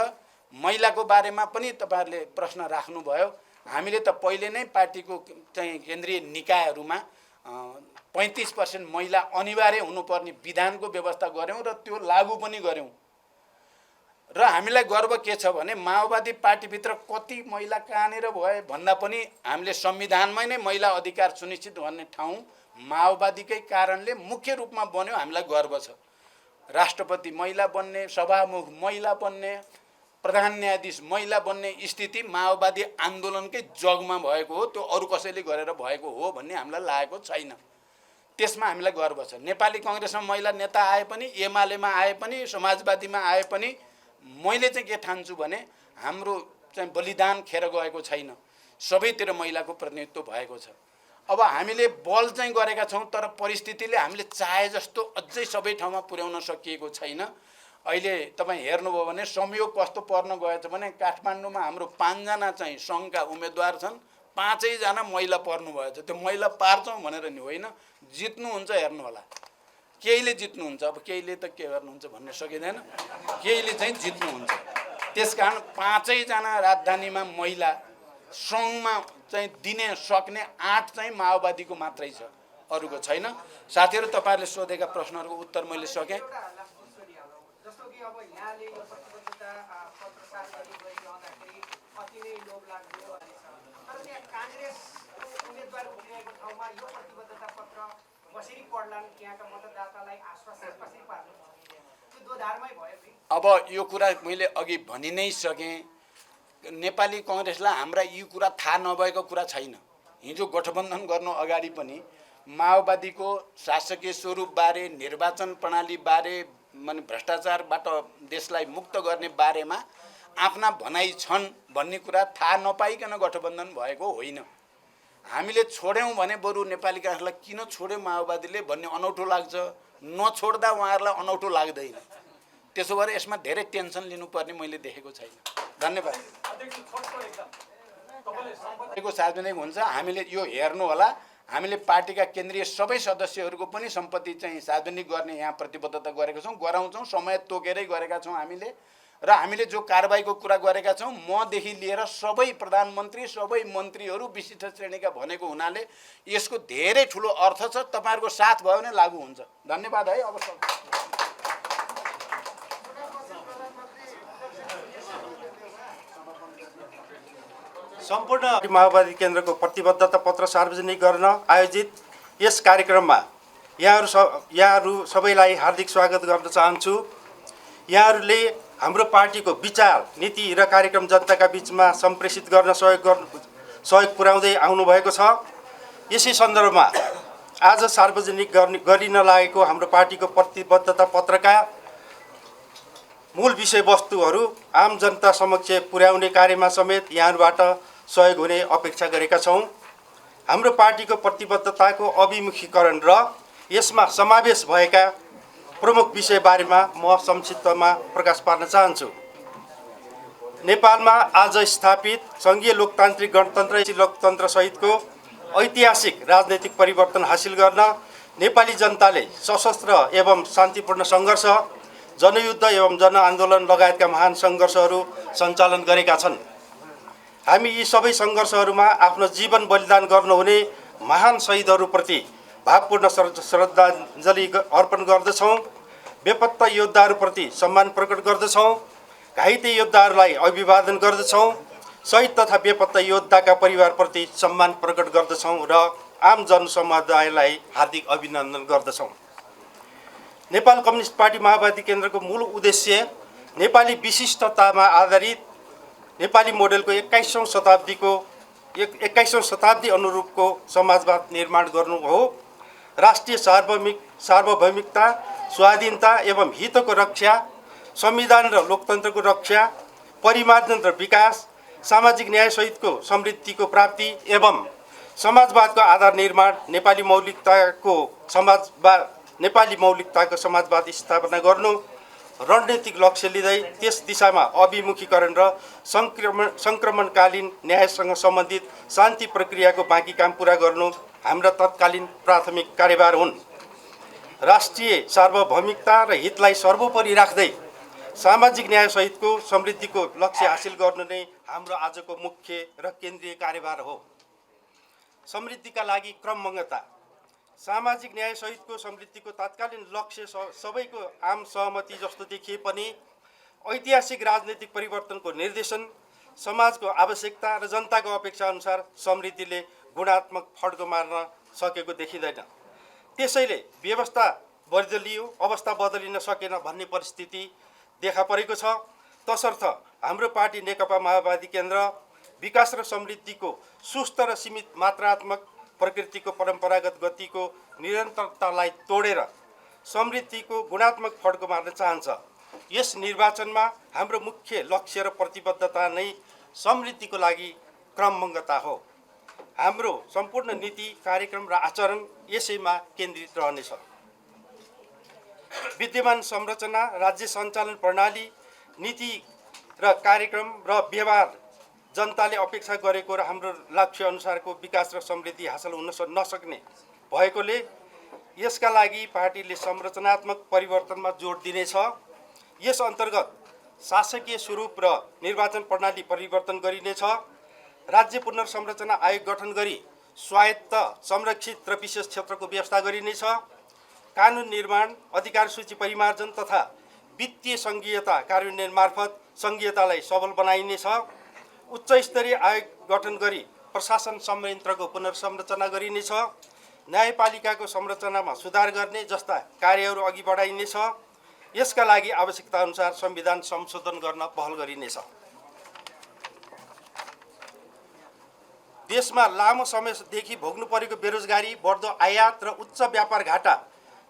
महिलाको बारेमा पनि तपाईहरुले प्रश्न राख्नुभयो। हामीले त पहिले नै पार्टीको चाहिँ केन्द्रीय निकायहरूमा 35% महिला अनिवार्य हुनुपर्ने विधानको व्यवस्था गर्यौं र त्यो लागू पनि गर्यौं। र हामीलाई गर्व के छ भने माओवादी पार्टीभित्र कति महिला कहाँनिर भए भन्दा पनि हामीले संविधानमै नै महिला अधिकार सुनिश्चित गर्ने ठाउँ माओवादीकै कारणले मुख्य रूपमा बन्यो। हामीलाई गर्व छ। राष्ट्रपति महिला बन्ने, सभामुख महिला बन्ने, प्रधान न्यायाधीश महिला बन्ने स्थिति माओवादी आन्दोलनकै जगमा भएको हो। त्यो अरू कसैले गरेर भएको हो भन्ने हामीलाई लागेको छैन। त्यसमा हामीलाई गर्व छ। नेपाली कांग्रेसमा महिला नेता आए पनि, एमालेमा आए पनि, समाजवादीमा आए पनि मैले चाहिँ के ठान्छु भने हाम्रो चाहिँ बलिदान खेर गएको छैन। सबैतिर महिलाको प्रतिनिधित्व भएको छ। अब हामीले बल चाहिँ गरेका छौं, तर परिस्थितिले हामीले चाहे जस्तो अझै सबै ठाउँमा पुर्याउन सकिएको छैन। अहिले तपाईं हेर्नुभयो भने संयोग कस्तो पर्न गएछ भने काठमाडौँमा हाम्रो 5 जना चाहिँ संघका उम्मेदवार छन्, 5 जना महिला पर्नु भएछ। त्यो महिला पार्छौं भनेर नि होइन, जित्नुहुन्छ हेर्नु होला। केहीले जित्नुहुन्छ, अब केहीले त के गर्नुहुन्छ भन्ने सकिँदैन, केहीले चाहिँ जित्नुहुन्छ। त्यसकारण 5 जना राजधानीमा महिला संघमा चाहिँ दिने सक्ने 8 चाहिँ माओवादीको मात्रै छ। अरूको छैन। साथीहरू तपाईँहरूले सोधेका प्रश्नहरूको उत्तर मैले सकेँ। जस्तो कि अब यहाँले यो प्रतिबद्धता पत्र सार्वजनिक गरिरहँदाखेरि अति नै लोभ लाग्दो रहेछ, तर त्यहाँ काङ्ग्रेसको उम्मेदवार उभिरहेको ठाउँमा यो प्रतिबद्धता पत्र कसरी पढ्लान्, त्यहाँका मतदातालाई आश्वासन कसरी पार्नु, त्यो दोधारमै भयो कि? अब यो कुरा मैले अघि भनि नै सकेँ। नेपाली कङ्ग्रेसलाई हाम्रा यी कुरा थाहा नभएको कुरा छैन। हिजो गठबन्धन गर्नु अगाडि पनि माओवादीको शासकीय स्वरूपबारे, निर्वाचन प्रणालीबारे, माने भ्रष्टाचारबाट देशलाई मुक्त गर्ने बारेमा आफ्ना भनाइ छन् भन्ने कुरा थाहा नपाइकन गठबन्धन भएको होइन। हामीले छोड्यौँ भने बरु नेपाली काङ्ग्रेसलाई किन छोड्यो माओवादीले भन्ने अनौठो लाग्छ, नछोड्दा उहाँहरूलाई अनौठो लाग्दैन। त्यसो भएर यसमा धेरै टेन्सन लिनुपर्ने मैले देखेको छैन। धन्यवाद। सार्वजनिक हुन्छ, हामीले यो हेर्नु होला। हामीले पार्टीका केन्द्रीय सबै सदस्यहरूको पनि सम्पत्ति चाहिँ सार्वजनिक गर्ने यहाँ प्रतिबद्धता गरेका छौँ, गराउँछौँ, समय तोकेरै गरेका छौँ हामीले। र हामीले जो कारबाहीको कुरा गरेका छौँ, मदेखि लिएर सबै प्रधानमन्त्री, सबै मन्त्रीहरू विशिष्ट श्रेणीका भनेको हुनाले यसको धेरै ठुलो अर्थ छ। तपाईँहरूको साथ भयो भने लागू हुन्छ। धन्यवाद है। अब सम्पूर्ण माओवादी केन्द्रको प्रतिबद्धता पत्र सार्वजनिक गर्न आयोजित यस कार्यक्रममा यहाँहरू सबैलाई हार्दिक स्वागत गर्न चाहन्छु। यहाँहरूले हाम्रो पार्टीको विचार, नीति र कार्यक्रम जनताका बीचमा सम्प्रेषित गर्न सहयोग पुर्याउँदै आउनुभएको छ। यसै सन्दर्भमा आज सार्वजनिक गरिन लागेको हाम्रो पार्टीको प्रतिबद्धता पत्रका मूल विषयवस्तुहरू आम जनता समक्ष पुर्याउने कार्यमा समेत यहाँहरूबाट सहयोग हुने अपेक्षा गरेका छौँ। हाम्रो पार्टीको प्रतिबद्धताको अभिमुखीकरण र यसमा समावेश भएका प्रमुख विषयबारेमा म संक्षिप्तमा प्रकाश पार्न चाहन्छु। नेपालमा आज स्थापित सङ्घीय लोकतान्त्रिक गणतन्त्र सहितको ऐतिहासिक राजनैतिक परिवर्तन हासिल गर्न नेपाली जनताले सशस्त्र एवं शान्तिपूर्ण सङ्घर्ष, जनयुद्ध एवं जनआन्दोलन लगायतका महान सङ्घर्षहरू सञ्चालन गरेका छन्। हामी यी सबै सङ्घर्षहरूमा आफ्नो जीवन बलिदान गर्नुहुने महान शहीदहरूप्रति भावपूर्ण श्रद्धाञ्जलि अर्पण गर्दछौँ। बेपत्ता योद्धाहरूप्रति सम्मान प्रकट गर्दछौँ। घाइते योद्धाहरूलाई अभिवादन गर्दछौँ। शहीद तथा बेपत्ता योद्धाका परिवारप्रति सम्मान प्रकट गर्दछौँ र आम जनसमुदायलाई हार्दिक अभिनन्दन गर्दछौँ। नेपाल कम्युनिस्ट पार्टी माओवादी केन्द्रको मूल उद्देश्य नेपाली विशिष्टतामा आधारित नेपाली मोडेलको 21औं शताब्दी अनुरूपको समाजवाद निर्माण गर्नु हो। राष्ट्रिय सार्वभौमिकता, स्वाधीनता एवं हितको रक्षा, संविधान र लोकतन्त्रको रक्षा, परिमार्जन र विकास, सामाजिक न्याय सहितको समृद्धिको प्राप्ति एवं समाजवादको आधार निर्माण, नेपाली मौलिकताको समाजवाद स्थापना गर्नु रणनीतिक लक्ष्य लिँदै त्यस दिशामा अभिमुखीकरण र सङ्क्रमणकालीन न्यायसँग सम्बन्धित शान्ति प्रक्रियाको बाँकी काम पुरा गर्नु हाम्रा तत्कालीन प्राथमिक कार्यभार हुन्। राष्ट्रिय सार्वभौमिकता र हितलाई सर्वोपरि राख्दै सामाजिक न्याय सहितको समृद्धिको लक्ष्य हासिल गर्नु नै हाम्रो आजको मुख्य र केन्द्रीय कार्यभार हो। समृद्धिका लागि क्रमबद्धता, सामाजिक न्याय सहितको समृद्धिको तत्कालीन लक्ष्य सबैको आम सहमति जस्तो देखिए पनि ऐतिहासिक राजनैतिक परिवर्तनको निर्देशन, समाजको आवश्यकता र जनताको अपेक्षा अनुसार समृद्धिले गुणात्मक फड्को मार्न सकेको देखिँदैन। त्यसैले व्यवस्था बदलियो, अवस्था बदलिन सकेन भन्ने परिस्थिति देखा परेको छ। तसर्थ हाम्रो पार्टी नेकपा माओवादी केन्द्र विकास र समृद्धिको सुस्त र सीमित मात्रात्मक प्रकृतिको परम्परागत गतिको निरन्तरतालाई तोडेर समृद्धिको गुणात्मक फड्को मार्न चाहन्छ। यस निर्वाचनमा हाम्रो मुख्य लक्ष्य र प्रतिबद्धता नै समृद्धिको लागि क्रमबद्धता हो। हाम्रो सम्पूर्ण नीति, कार्यक्रम र आचरण यसैमा केन्द्रित रहनेछ। विद्यमान संरचना, राज्य सञ्चालन प्रणाली, नीति र कार्यक्रम र व्यवहार जनताले अपेक्षा गरेको र हाम्रो लक्ष्य अनुसारको विकास र समृद्धि हासिल हुन नसक्ने भएकोले यसका लागि पार्टीले संरचनात्मक परिवर्तनमा जोड दिनेछ। यस अन्तर्गत शासकीय स्वरूप र निर्वाचन प्रणाली परिवर्तन गरिनेछ। राज्य पुनर्संरचना आयोग गठन गरी स्वायत्त संरक्षित र विशेष क्षेत्रको व्यवस्था गरिनेछ। कानुन निर्माण, अधिकार सूची परिमार्जन तथा वित्तीय सङ्घीयता कार्यान्वयन मार्फत सङ्घीयतालाई सबल बनाइनेछ। उच्च स्तरीय आयोग गठन गरी प्रशासन संयन्त्रको पुनर्संरचना गरिनेछ। न्यायपालिकाको संरचनामा सुधार गर्ने जस्ता कार्यहरू अघि बढाइनेछ। यसका लागि आवश्यकता अनुसार संविधान संशोधन गर्न पहल गरिनेछ। देशमा लामो समयदेखि भोग्नु परेको बेरोजगारी, बढ्दो आयात र उच्च व्यापार घाटा,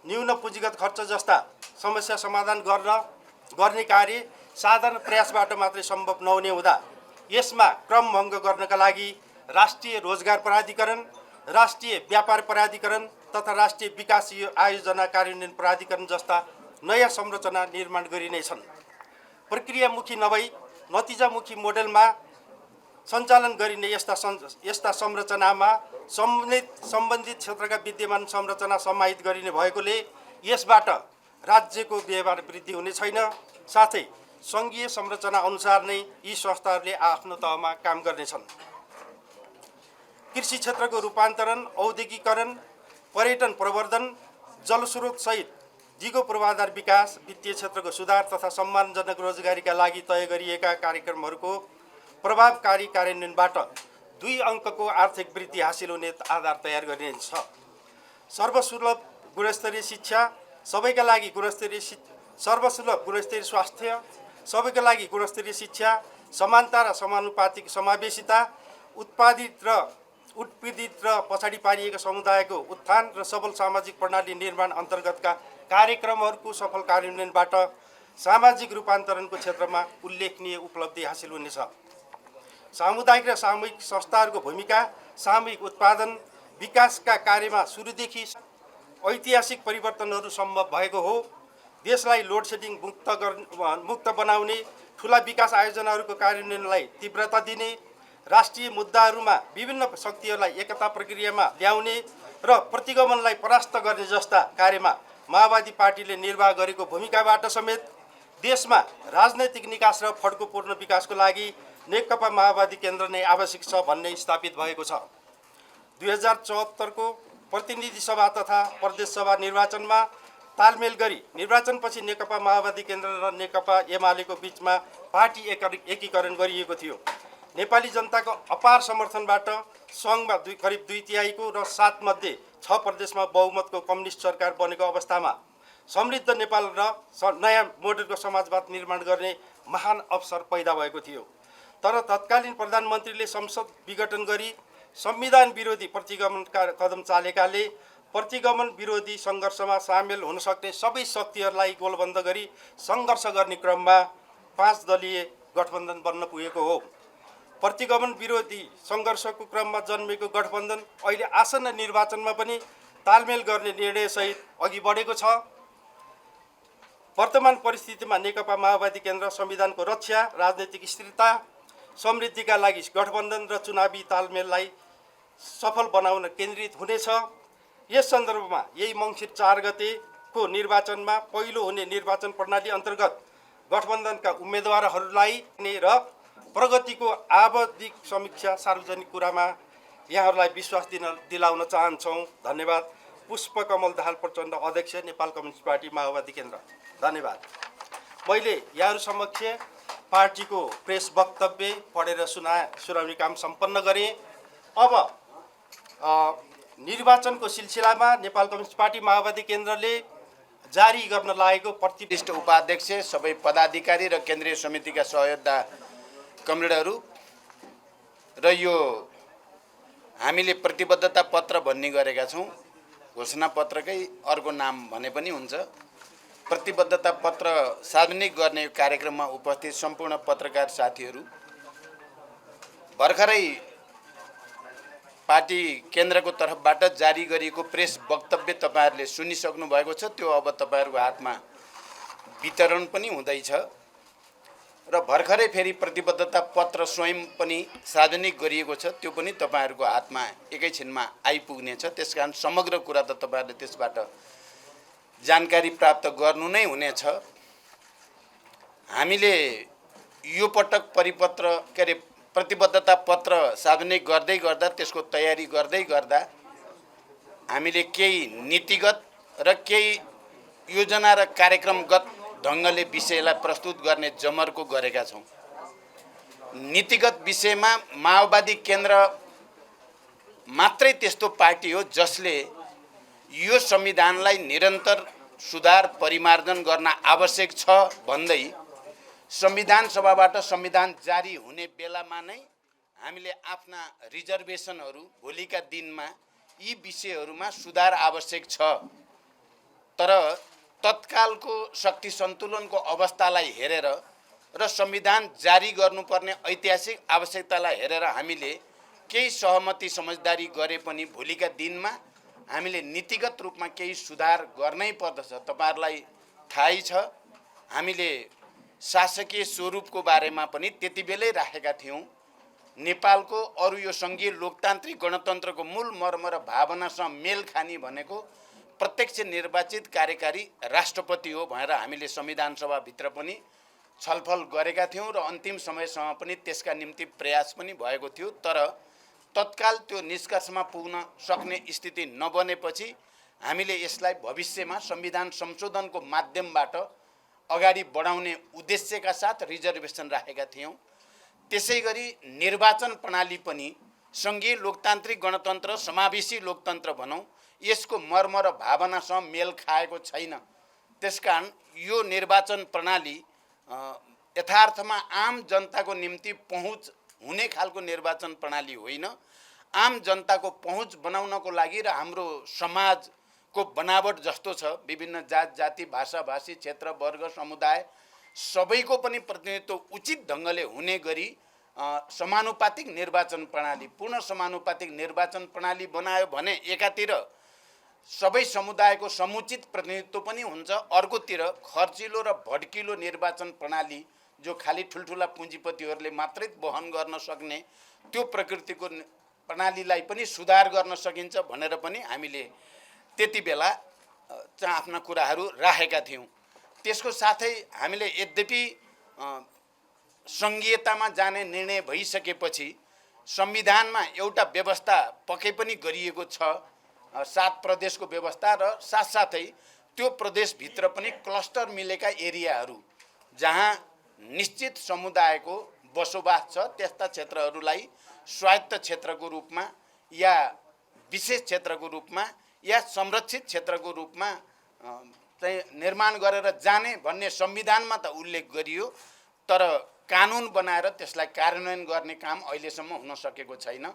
न्यून पुँजीगत खर्च जस्ता समस्या समाधान गर्ने कार्य साधारण प्रयासबाट मात्रै सम्भव नहुने हुँदा यसमा क्रमभङ्ग गर्नका लागि राष्ट्रिय रोजगार प्राधिकरण, राष्ट्रिय व्यापार प्राधिकरण तथा राष्ट्रिय विकास आयोजना कार्यान्वयन प्राधिकरण जस्ता नयाँ संरचना निर्माण गरिनेछन्। प्रक्रियामुखी नभई नतिजामुखी मोडेलमा सञ्चालन गरिने यस्ता संरचनामा सम्बन्धित क्षेत्रका विद्यमान संरचना समाहित गरिने भएकोले यसबाट राज्यको व्यवहार वृद्धि हुने छैन। साथै सङ्घीय संरचना अनुसार नै यी संस्थाहरूले आफ्नो तहमा काम गर्नेछन्। कृषि क्षेत्रको रूपान्तरण, औद्योगिकरण, पर्यटन प्रवर्धन, जलस्रोत सहित दिगो पूर्वाधार विकास, वित्तीय क्षेत्रको सुधार तथा सम्मानजनक रोजगारीका लागि तय गरिएका कार्यक्रमहरूको प्रभावकारी कार्यान्वयनबाट 2 अङ्कको आर्थिक वृद्धि हासिल हुने आधार तयार गरिनेछ। सर्वसुलभ गुणस्तरीय शिक्षा, सबैका लागि सर्वसुलभ गुणस्तरीय स्वास्थ्य, सबैका लागि गुणस्तरीय शिक्षा, समानता र समानुपातिक समावेशिता, उत्पीडित र पछाडि पारिएका समुदायको उत्थान र सबल सामाजिक प्रणाली निर्माण अन्तर्गतका कार्यक्रमहरूको सफल कार्यान्वयनबाट सामाजिक रूपान्तरणको क्षेत्रमा उल्लेखनीय उपलब्धि हासिल हुनेछ। सामुदायिक र सामूहिक संस्थाहरूको भूमिका सामूहिक उत्पादन विकासका कार्यमा सुरुदेखि ऐतिहासिक परिवर्तनहरू सम्भव भएको हो। देशलाई लोड सेडिङ मुक्त बनाउने, ठुला विकास आयोजनाहरूको कार्यान्वयनलाई तीव्रता दिने, राष्ट्रिय मुद्दाहरूमा विभिन्न शक्तिहरूलाई एकता प्रक्रियामा ल्याउने र प्रतिगमनलाई परास्त गर्ने जस्ता कार्यमा माओवादी पार्टीले निर्वाह गरेको भूमिकाबाट समेत देशमा राजनैतिक निकास र फड्कोपूर्ण विकासको लागि नेकपा माओवादी केन्द्र नै आवश्यक छ भन्ने स्थापित भएको छ। 2074 को प्रतिनिधि सभा तथा प्रदेश सभा निर्वाचनमा तालमेल गरी निर्वाचनपछि नेकपा माओवादी केन्द्र र नेकपा एमालेको बीचमा पार्टी एकीकरण गरिएको थियो। नेपाली जनताको अपार समर्थनबाट सङ्घमा करिब 2/3 र 7 मध्ये 6 प्रदेशमा बहुमतको कम्युनिस्ट सरकार बनेको अवस्थामा समृद्ध नेपाल र नयाँ मोडेलको समाजवाद निर्माण गर्ने महान अवसर पैदा भएको थियो। तर तत्कालीन प्रधानमन्त्रीले संसद विघटन गरी संविधान विरोधी प्रतिगमनका कदम चालेकाले प्रतिगमन विरोधी सङ्घर्षमा सामेल हुन सक्ने सबै शक्तिहरूलाई गोलबन्द गरी सङ्घर्ष गर्ने क्रममा 5 दलीय गठबन्धन बन्न पुगेको हो। प्रतिगमन विरोधी सङ्घर्षको क्रममा जन्मेको गठबन्धन अहिले आसन्न निर्वाचनमा पनि तालमेल गर्ने निर्णयसहित अघि बढेको छ। वर्तमान परिस्थितिमा नेकपा माओवादी केन्द्र संविधानको रक्षा, राजनैतिक स्थिरता, समृद्धिका लागि गठबन्धन र चुनावी तालमेललाई सफल बनाउन केन्द्रित हुनेछ। यस सन्दर्भमा यही मङ्सिर 4 गतेको निर्वाचनमा पहिलो हुने निर्वाचन प्रणाली अन्तर्गत गठबन्धनका उम्मेदवारहरूलाई र प्रगतिको आवधिक समीक्षा सार्वजनिक कुरामा यहाँहरूलाई विश्वास दिलाउन चाहन्छौँ। धन्यवाद। पुष्पकमल दाहाल प्रचण्ड, अध्यक्ष, नेपाल कम्युनिस्ट पार्टी माओवादी केन्द्र। धन्यवाद। मैले यहाँहरू समक्ष पार्टीको प्रेस वक्तव्य पढेर सुनाउने काम सम्पन्न गरेँ। अब निर्वाचनको सिलसिलामा नेपाल कम्युनिस्ट पार्टी माओवादी केन्द्रले जारी गर्न लागेको प्रतिष्ठित उपाध्यक्ष, सबै पदाधिकारी र केन्द्रीय समितिका सहयोद्धा कमरेडहरू र यो हामीले प्रतिबद्धता पत्र भन्ने गरेका छौँ, घोषणा पत्रकै अर्को नाम भने पनि हुन्छ। प्रतिबद्धता पत्र सार्वजनिक गर्ने यो कार्यक्रममा उपस्थित सम्पूर्ण पत्रकार साथीहरू, भर्खरै पार्टी केन्द्रको तर्फबाट जारी गरिएको प्रेस वक्तव्य तपाईँहरूले सुनिसक्नु भएको छ। त्यो अब तपाईँहरूको हातमा वितरण पनि हुँदैछ र भर्खरै फेरि प्रतिबद्धता पत्र स्वयं पनि सार्वजनिक गरिएको छ, त्यो पनि तपाईँहरूको हातमा एकैछिनमा आइपुग्नेछ। त्यसकारण समग्र कुरा त तपाईँहरूले त्यसबाट जानकारी प्राप्त गर्नु नै हुनेछ। हामीले यो पटक प्रतिबद्धता पत्र सार्वजनिक गर्दै गर्दा त्यसको तयारी गर्दै गर्दा हामीले केही नीतिगत र केही योजना र कार्यक्रमगत ढङ्गले विषयलाई प्रस्तुत गर्ने जमर्को गरेका छौँ। नीतिगत विषयमा माओवादी केन्द्र मात्रै त्यस्तो पार्टी हो जसले यो संविधानलाई निरन्तर सुधार परिमार्जन गर्न आवश्यक छ भन्दै संविधान सभाबाट संविधान जारी हुने बेलामा नै हामीले आफ्ना रिजर्भेसनहरू भोलिका दिनमा यी विषयहरूमा सुधार आवश्यक छ, तर तत्कालको शक्ति सन्तुलनको अवस्थालाई हेरेर र संविधान जारी गर्नुपर्ने ऐतिहासिक आवश्यकतालाई हेरेर हामीले केही सहमति समझदारी गरे पनि भोलिका दिनमा हामीले नीतिगत रूपमा केही सुधार गर्नै पर्दछ। तपाईहरुलाई थाहै छ, हामीले शासकीय स्वरूपको बारेमा पनि त्यतिबेलै राखेका थियौँ। नेपालको अरु यो संघीय लोकतान्त्रिक गणतन्त्रको मूल मर्म र भावनासँग मेल खानी भनेको प्रत्यक्ष निर्वाचित कार्यकारी राष्ट्रपति हो भनेर हामीले संविधान सभाभित्र पनि छलफल गरेका थियौँ र अन्तिम समयसम्म पनि त्यसका निम्ति प्रयास पनि भएको थियो। तर तत्काल त्यो निष्कर्षमा पुग्न सक्ने स्थिति नबनेपछि हामीले यसलाई भविष्यमा संविधान संशोधनको माध्यमबाट अगाडि बढाउने उद्देश्यका साथ रिजर्भेसन राखेका थियौँ। त्यसैगरी निर्वाचन प्रणाली पनि संघीय लोकतान्त्रिक गणतन्त्र समावेशी लोकतन्त्र भनौँ, यसको मर्म र भावनासँग मेल खाएको छैन। त्यसकारण यो निर्वाचन प्रणाली यथार्थमा आम जनताको निम्ति पहुँच हुने खालको निर्वाचन प्रणाली होइन। आम जनताको पहुँच बनाउनको लागि र हाम्रो समाजको बनावट जस्तो छ, विभिन्न जात जाति भाषा भाषी क्षेत्र वर्ग समुदाय सबैको पनि प्रतिनिधित्व उचित ढङ्गले हुने गरी समानुपातिक निर्वाचन प्रणाली, पूर्ण समानुपातिक निर्वाचन प्रणाली बनायो भने एकातिर सबै समुदायको समुचित प्रतिनिधित्व पनि हुन्छ, अर्कोतिर खर्चिलो र भड्किलो निर्वाचन प्रणाली जो खाली ठुल्ठुला पुँजीपतिहरूले मात्रै वहन गर्न सक्ने त्यो प्रकृतिको प्रणालीलाई पनि सुधार गर्न सकिन्छ भनेर पनि हामीले त्यति बेला आफ्ना कुराहरू राखेका थियौँ। त्यसको साथै हामीले यद्यपि सङ्घीयतामा जाने निर्णय भइसकेपछि संविधानमा एउटा व्यवस्था पक्कै पनि गरिएको छ, 7 प्रदेशको व्यवस्था र साथसाथै त्यो प्रदेशभित्र पनि क्लस्टर मिलेका एरियाहरू जहाँ निश्चित समुदायको बसोबास छ त्यस्ता क्षेत्रहरूलाई स्वायत्त क्षेत्रको रूपमा या विशेष क्षेत्रको रूपमा या संरक्षित क्षेत्रको रूपमा चाहिँ निर्माण गरेर जाने भन्ने संविधानमा त उल्लेख गरियो, तर कानुन बनाएर त्यसलाई कार्यान्वयन गर्ने काम अहिलेसम्म हुन सकेको छैन।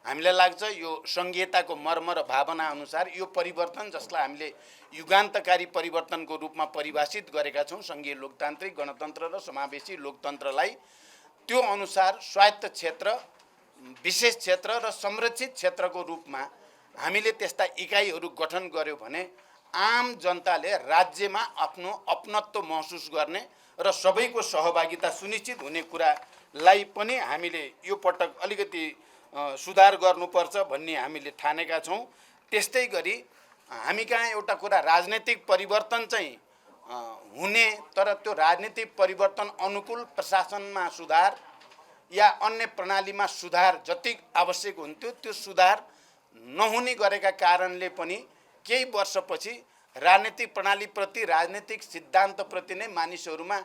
हामीलाई लाग्छ यो सङ्घीयताको मर्म र भावना अनुसार यो परिवर्तन जसलाई हामीले युगान्तकारी परिवर्तनको रूपमा परिभाषित गरेका छौँ सङ्घीय लोकतान्त्रिक गणतन्त्र र समावेशी लोकतन्त्रलाई, त्यो अनुसार स्वायत्त क्षेत्र, विशेष क्षेत्र र संरक्षित क्षेत्रको रूपमा हामीले त्यस्ता इकाइहरू गठन गर्यो भने आम जनताले राज्यमा आफ्नो अपनत्व महसुस गर्ने र सबैको सहभागिता सुनिश्चित हुने कुरालाई पनि हामीले यो पटक अलिकति सुधार गर्नुपर्छ भन्ने हामीले ठानेका छौँ। त्यस्तै गरी हामी कहाँ एउटा कुरा राजनीतिक परिवर्तन चाहिँ हुने, तर त्यो राजनीतिक परिवर्तन अनुकूल प्रशासनमा सुधार या अन्य प्रणालीमा सुधार जति आवश्यक हुन्थ्यो त्यो सुधार नहुने गरेका कारणले पनि केही वर्षपछि राजनीतिक प्रणालीप्रति राजनीतिक सिद्धान्तप्रति नै मानिसहरूमा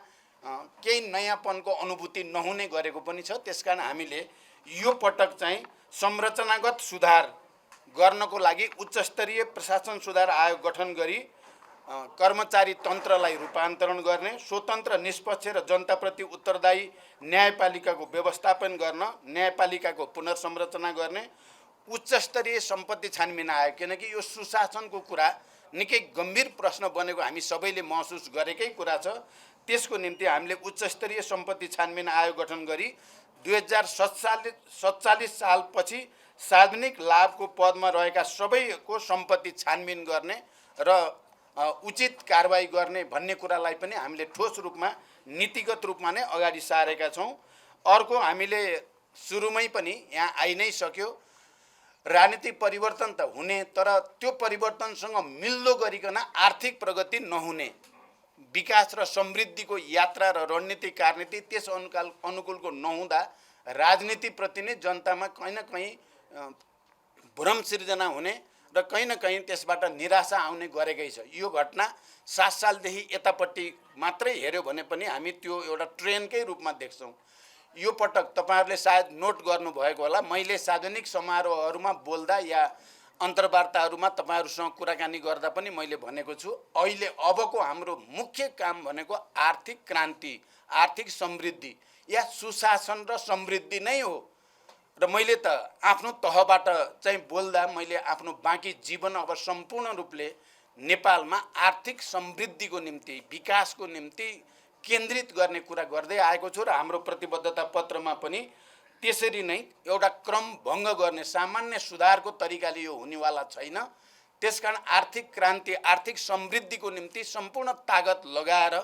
केही नयाँपनको अनुभूति नहुने गरेको पनि छ। त्यसकारण हामीले यो पटक चाहिँ संरचनागत सुधार गर्नको लागि उच्चस्तरीय प्रशासन सुधार आयोग गठन गरी कर्मचारी तन्त्रलाई रूपान्तरण गर्ने, स्वतन्त्र निष्पक्ष र जनताप्रति उत्तरदायी न्यायपालिकाको व्यवस्थापन गर्न, न्यायपालिकाको पुनर्संरचना गर्ने, उच्चस्तरीय सम्पत्ति छानबिन आयोग, किनकि यो सुशासनको कुरा निकै गम्भीर प्रश्न बनेको हामी सबैले महसुस गरेकै कुरा छ। त्यसको निम्ति हामीले उच्चस्तरीय सम्पत्ति छानबिन आयोग गठन गरी 2047 सालपछि सार्वजनिक लाभको पदमा रहेका सबैको सम्पत्ति छानबिन गर्ने र उचित कारबाही गर्ने भन्ने कुरालाई पनि हामीले ठोस रूपमा नीतिगत रूपमा नै अगाडि सारेका छौँ। अर्को हामीले सुरुमै पनि यहाँ आइ नै सक्यो, राजनीतिक परिवर्तन त हुने, तर त्यो परिवर्तनसँग मिल्दो गरिकन आर्थिक प्रगति नहुने, विकास र समृद्धिको यात्रा र रणनीतिक कार्यनीति त्यस अनुकूलको नहुँदा राजनीतिप्रति नै जनतामा कहीँ न कहीँ भ्रम सिर्जना हुने र कहीँ न कहीँ त्यसबाट निराशा आउने गरेकै छ। यो घटना 7 सालदेखि यतापट्टि मात्रै हेऱ्यो भने पनि हामी त्यो एउटा ट्रेनकै रूपमा देख्छौँ। यो पटक तपाईहरुले सायद नोट गर्नुभएको होला, मैले सार्वजनिक समारोहहरूमा बोल्दा या अन्तर्वार्ताहरूमा तपाईहरुसँग कुराकानी गर्दा पनि मैले भनेको छु, अहिले अबको हाम्रो मुख्य काम भनेको आर्थिक क्रान्ति, आर्थिक समृद्धि या सुशासन र समृद्धि नै हो। र मैले त आफ्नो तहबाट चाहिँ बोल्दा मैले आफ्नो बाँकी जीवन अब सम्पूर्ण रूपले नेपालमा आर्थिक समृद्धिको निम्ति, विकासको निम्ति केन्द्रित गर्ने कुरा गर्दै आएको छु र हाम्रो प्रतिबद्धता पत्रमा पनि त्यसरी नै एउटा क्रम भङ्ग गर्ने सामान्य सुधारको तरिकाले यो हुनेवाला छैन। त्यसकारण आर्थिक क्रान्ति, आर्थिक समृद्धिको निम्ति सम्पूर्ण तागत लगाएर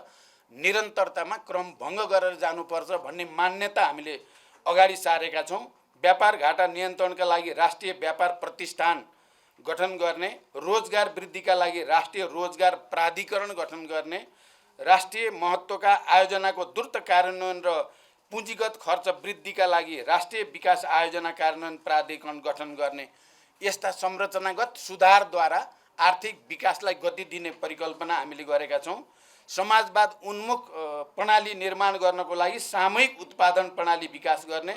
निरन्तरतामा क्रम भङ्ग गरेर जानुपर्छ भन्ने मान्यता हामीले अगाडि सारेका छौँ। व्यापार घाटा नियन्त्रणका लागि राष्ट्रिय व्यापार प्रतिष्ठान गठन गर्ने, रोजगार वृद्धिका लागि राष्ट्रिय रोजगार प्राधिकरण गठन गर्ने, राष्ट्रिय महत्त्वका आयोजनाको द्रुत कार्यान्वयन र पुँजीगत खर्च वृद्धिका लागि राष्ट्रिय विकास आयोजना कार्यान्वयन प्राधिकरण गठन गर्ने, यस्ता संरचनागत सुधारद्वारा आर्थिक विकासलाई गति दिने परिकल्पना हामीले गरेका छौँ। समाजवाद उन्मुख प्रणाली निर्माण गर्नको लागि सामूहिक उत्पादन प्रणाली विकास गर्ने,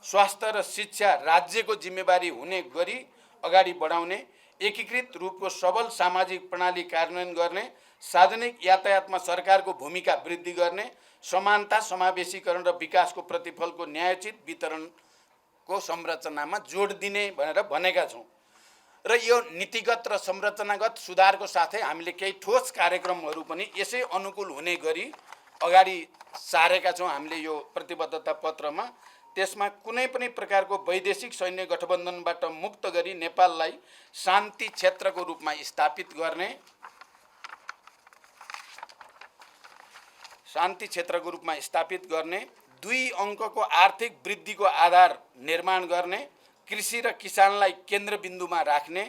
स्वास्थ्य र शिक्षा राज्यको जिम्मेवारी हुने गरी अगाडि बढाउने, एकीकृत रूपको सबल सामाजिक प्रणाली कार्यान्वयन गर्ने, सार्वजनिक यातायातमा सरकारको भूमिका वृद्धि गर्ने, समानता, समावेशीकरण र विकासको प्रतिफलको न्यायोचित वितरणको संरचनामा जोड दिने भनेर भनेका छौँ। र यो नीतिगत र संरचनागत सुधारको साथै हामीले केही ठोस कार्यक्रमहरू पनि यसै अनुकूल हुने गरी अगाडि सारेका छौँ हामीले यो प्रतिबद्धता पत्रमा। त्यसमा कुनै पनि प्रकारको वैदेशिक सैन्य गठबन्धनबाट मुक्त गरी नेपाललाई शान्ति क्षेत्रको रूपमा स्थापित गर्ने, शान्ति क्षेत्रको रूपमा स्थापित गर्ने, 2 अङ्कको आर्थिक वृद्धिको आधार निर्माण गर्ने, कृषि र किसानलाई केन्द्रबिन्दुमा राख्ने,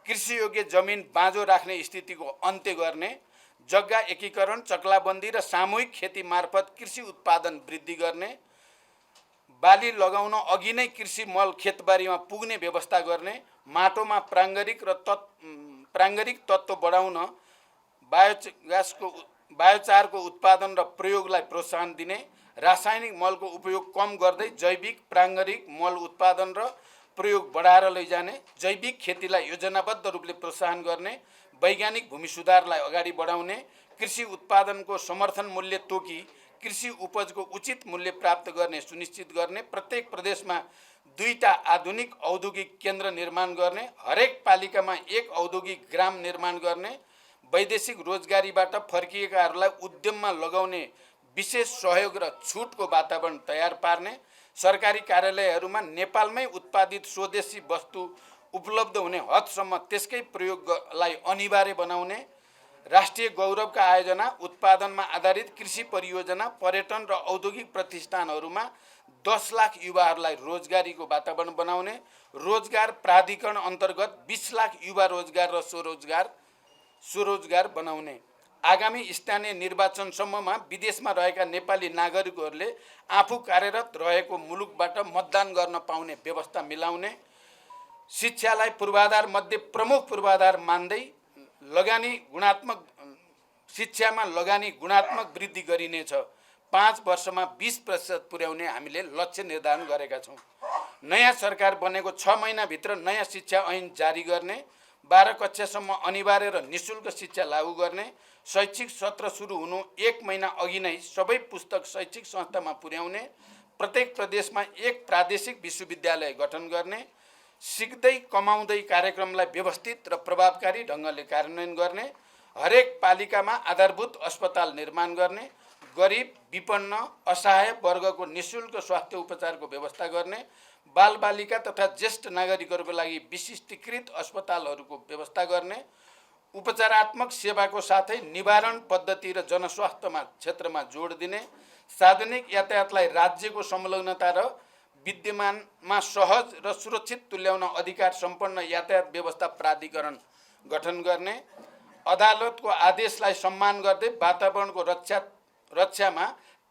कृषियोग्य जमिन बाँझो राख्ने स्थितिको अन्त्य गर्ने, जग्गा एकीकरण, चक्लाबन्दी र सामूहिक खेती मार्फत कृषि उत्पादन वृद्धि गर्ने, बाली लगाउन अघि नै कृषि मल खेतबारीमा पुग्ने व्यवस्था गर्ने, माटोमा प्राङ्गारिक तत्त्व बढाउन बायोचारको उत्पादन र प्रयोगलाई प्रोत्साहन दिने, रासायनिक मलको उपयोग कम गर्दै जैविक प्राङ्गारिक मल उत्पादन र प्रयोग बढाएर लैजाने, जैविक खेतीलाई योजनाबद्ध रूपले प्रोत्साहन गर्ने, वैज्ञानिक भूमि सुधारलाई अगाडि बढाउने, कृषि उत्पादनको समर्थन मूल्य तोकी कृषि उपजको उचित मूल्य प्राप्त गर्ने सुनिश्चित गर्ने, प्रत्येक प्रदेशमा 2टा आधुनिक औद्योगिक केन्द्र निर्माण गर्ने, हरेक पालिकामा 1 औद्योगिक ग्राम निर्माण गर्ने, वैदेशिक रोजगारीबाट फर्किएकाहरूलाई उद्यममा लगाउने विशेष सहयोग र छुटको वातावरण तयार पार्ने, सरकारी कार्यालयहरूमा नेपालमै उत्पादित स्वदेशी वस्तु उपलब्ध हुने हदसम्म त्यसकै प्रयोगलाई अनिवार्य बनाउने, राष्ट्रिय गौरवका आयोजना, उत्पादनमा आधारित कृषि परियोजना, पर्यटन र औद्योगिक प्रतिष्ठानहरूमा 10 लाख युवाहरूलाई रोजगारीको वातावरण बनाउने, रोजगार प्राधिकरण अन्तर्गत 20 लाख युवा रोजगार र स्वरोजगार बनाउने, आगामी स्थानीय निर्वाचनसम्ममा विदेशमा रहेका नेपाली नागरिकहरूले आफू कार्यरत रहेको मुलुकबाट मतदान गर्न पाउने व्यवस्था मिलाउने, शिक्षालाई पूर्वाधार मध्ये प्रमुख पूर्वाधार मान्दै शिक्षामा लगानी गुणात्मक वृद्धि गरिनेछ। 5 वर्षमा 20% पुर्याउने हामीले लक्ष्य निर्धारण गरेका छौँ। नयाँ सरकार बनेको 6 महिनाभित्र नयाँ शिक्षा ऐन जारी गर्ने, 12 कक्षासम्म अनिवार्य र निःशुल्क शिक्षा लागू गर्ने, शैक्षिक सत्र सुरु हुनु 1 महिना अघि नै सबै पुस्तक शैक्षिक संस्थामा पुर्याउने, प्रत्येक प्रदेशमा 1 प्रादेशिक विश्वविद्यालय गठन गर्ने, सिक्दै कमाउँदै कार्यक्रमलाई व्यवस्थित र प्रभावकारी ढङ्गले कार्यान्वयन गर्ने, हरेक पालिकामा आधारभूत अस्पताल निर्माण गर्ने, गरिब, विपन्न, असहाय वर्गको निःशुल्क स्वास्थ्य उपचारको व्यवस्था गर्ने, बालबालिका तथा ज्येष्ठ नागरिकहरूको लागि विशिष्टीकृत अस्पतालहरूको व्यवस्था गर्ने, उपचारात्मक सेवाको साथै निवारण पद्धति र जनस्वास्थ्यमा क्षेत्रमा जोड दिने, सार्वजनिक यातायातलाई राज्यको संलग्नता र विद्यमानमा सहज र सुरक्षित तुल्याउन अधिकार सम्पन्न यातायात व्यवस्था प्राधिकरण गठन गर्ने, अदालतको आदेशलाई सम्मान गर्दै वातावरणको रक्षामा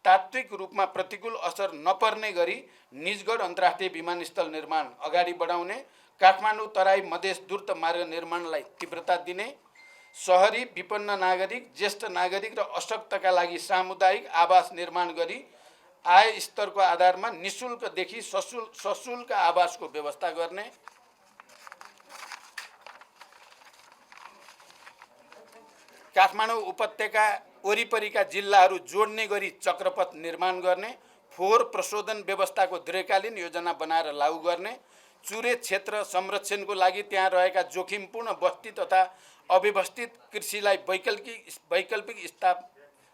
तात्विक रूपमा प्रतिकूल असर नपर्ने गरी निजगढ अन्तर्राष्ट्रिय विमानस्थल निर्माण अगाडि बढाउने, काठमाडौँ तराई मधेस द्रुत मार्ग निर्माणलाई तीव्रता दिने, शहरी विपन्न नागरिक, ज्येष्ठ नागरिक र अशक्तका लागि सामुदायिक आवास निर्माण गरी आय स्तरको आधारमा निःशुल्कदेखि सशुल्क आवासको व्यवस्था गर्ने, काठमाडौँ उपत्यका वरिपरिका जिल्लाहरू जोड्ने गरी चक्रपथ निर्माण गर्ने, फोहोर प्रशोधन व्यवस्थाको दीर्घकालीन योजना बनाएर लागू गर्ने, चुरे क्षेत्र संरक्षणको लागि त्यहाँ रहेका जोखिमपूर्ण बस्ती तथा अव्यवस्थित कृषिलाई वैकल्पिक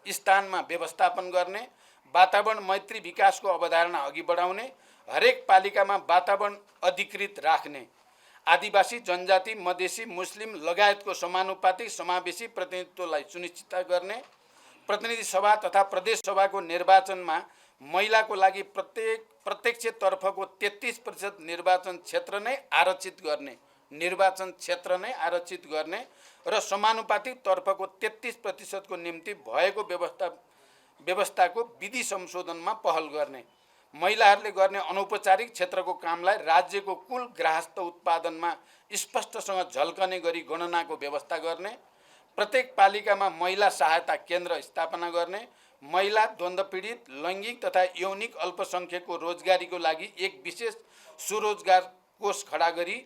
स्थानमा व्यवस्थापन गर्ने, वातावरण मैत्री विकासको अवधारणा अघि बढाउने, हरेक पालिकामा वातावरण अधिकृत राख्ने, आदिवासी, जनजाति, मधेसी, मुस्लिम लगायतको समानुपातिक समावेशी प्रतिनिधित्वलाई सुनिश्चित गर्ने, प्रतिनिधि सभा तथा प्रदेश सभाको निर्वाचनमा महिलाको लागि प्रत्यक्षतर्फको 33% निर्वाचन क्षेत्र नै आरक्षित गर्ने र समानुपातिक तर्फको 33% को निम्ति भएको व्यवस्थाको विधि संशोधनमा पहल गर्ने, महिलाहरूले गर्ने अनौपचारिक क्षेत्रको कामलाई राज्यको कुल गृहस्थ उत्पादनमा स्पष्टसँग झल्कने गरी गणनाको व्यवस्था गर्ने, प्रत्येक पालिकामा महिला सहायता केन्द्र स्थापना गर्ने, महिला, द्वन्द्व पीडित, लैङ्गिक तथा यौनिक अल्पसङ्ख्यकको रोजगारीको लागि एक विशेष स्वरोजगार कोष खडा गरी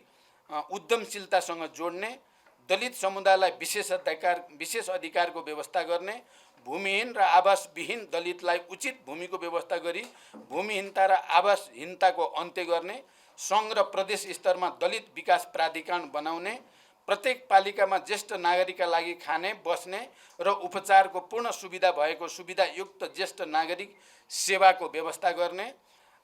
उद्यमशीलतासँग जोड्ने, दलित समुदायलाई विशेष अधिकारको व्यवस्था गर्ने, भूमिहीन र आवासविहीन दलितलाई उचित भूमिको व्यवस्था गरी भूमिहीनता र आवासहीनताको अन्त्य गर्ने, सङ्घ र प्रदेश स्तरमा दलित विकास प्राधिकरण बनाउने, प्रत्येक पालिकामा ज्येष्ठ नागरिकका लागि खाने, बस्ने र उपचारको पूर्ण सुविधा भएको सुविधायुक्त ज्येष्ठ नागरिक सेवाको व्यवस्था गर्ने,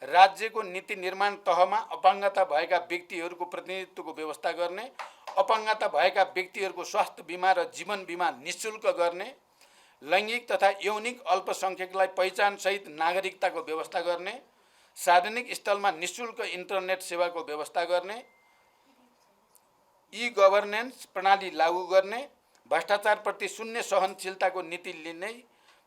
राज्यको नीति निर्माण तहमा अपाङ्गता भएका व्यक्तिहरूको प्रतिनिधित्वको व्यवस्था गर्ने, अपाङ्गता भएका व्यक्तिहरूको स्वास्थ्य बिमा र जीवन बिमा निःशुल्क गर्ने, लैङ्गिक तथा यौनिक अल्पसङ्ख्यकलाई पहिचानसहित नागरिकताको व्यवस्था गर्ने, सार्वजनिक स्थलमा निःशुल्क इन्टरनेट सेवाको व्यवस्था गर्ने, ई गभर्नेन्स प्रणाली लागू गर्ने, भ्रष्टाचारप्रति शून्य सहनशीलताको नीति लिने,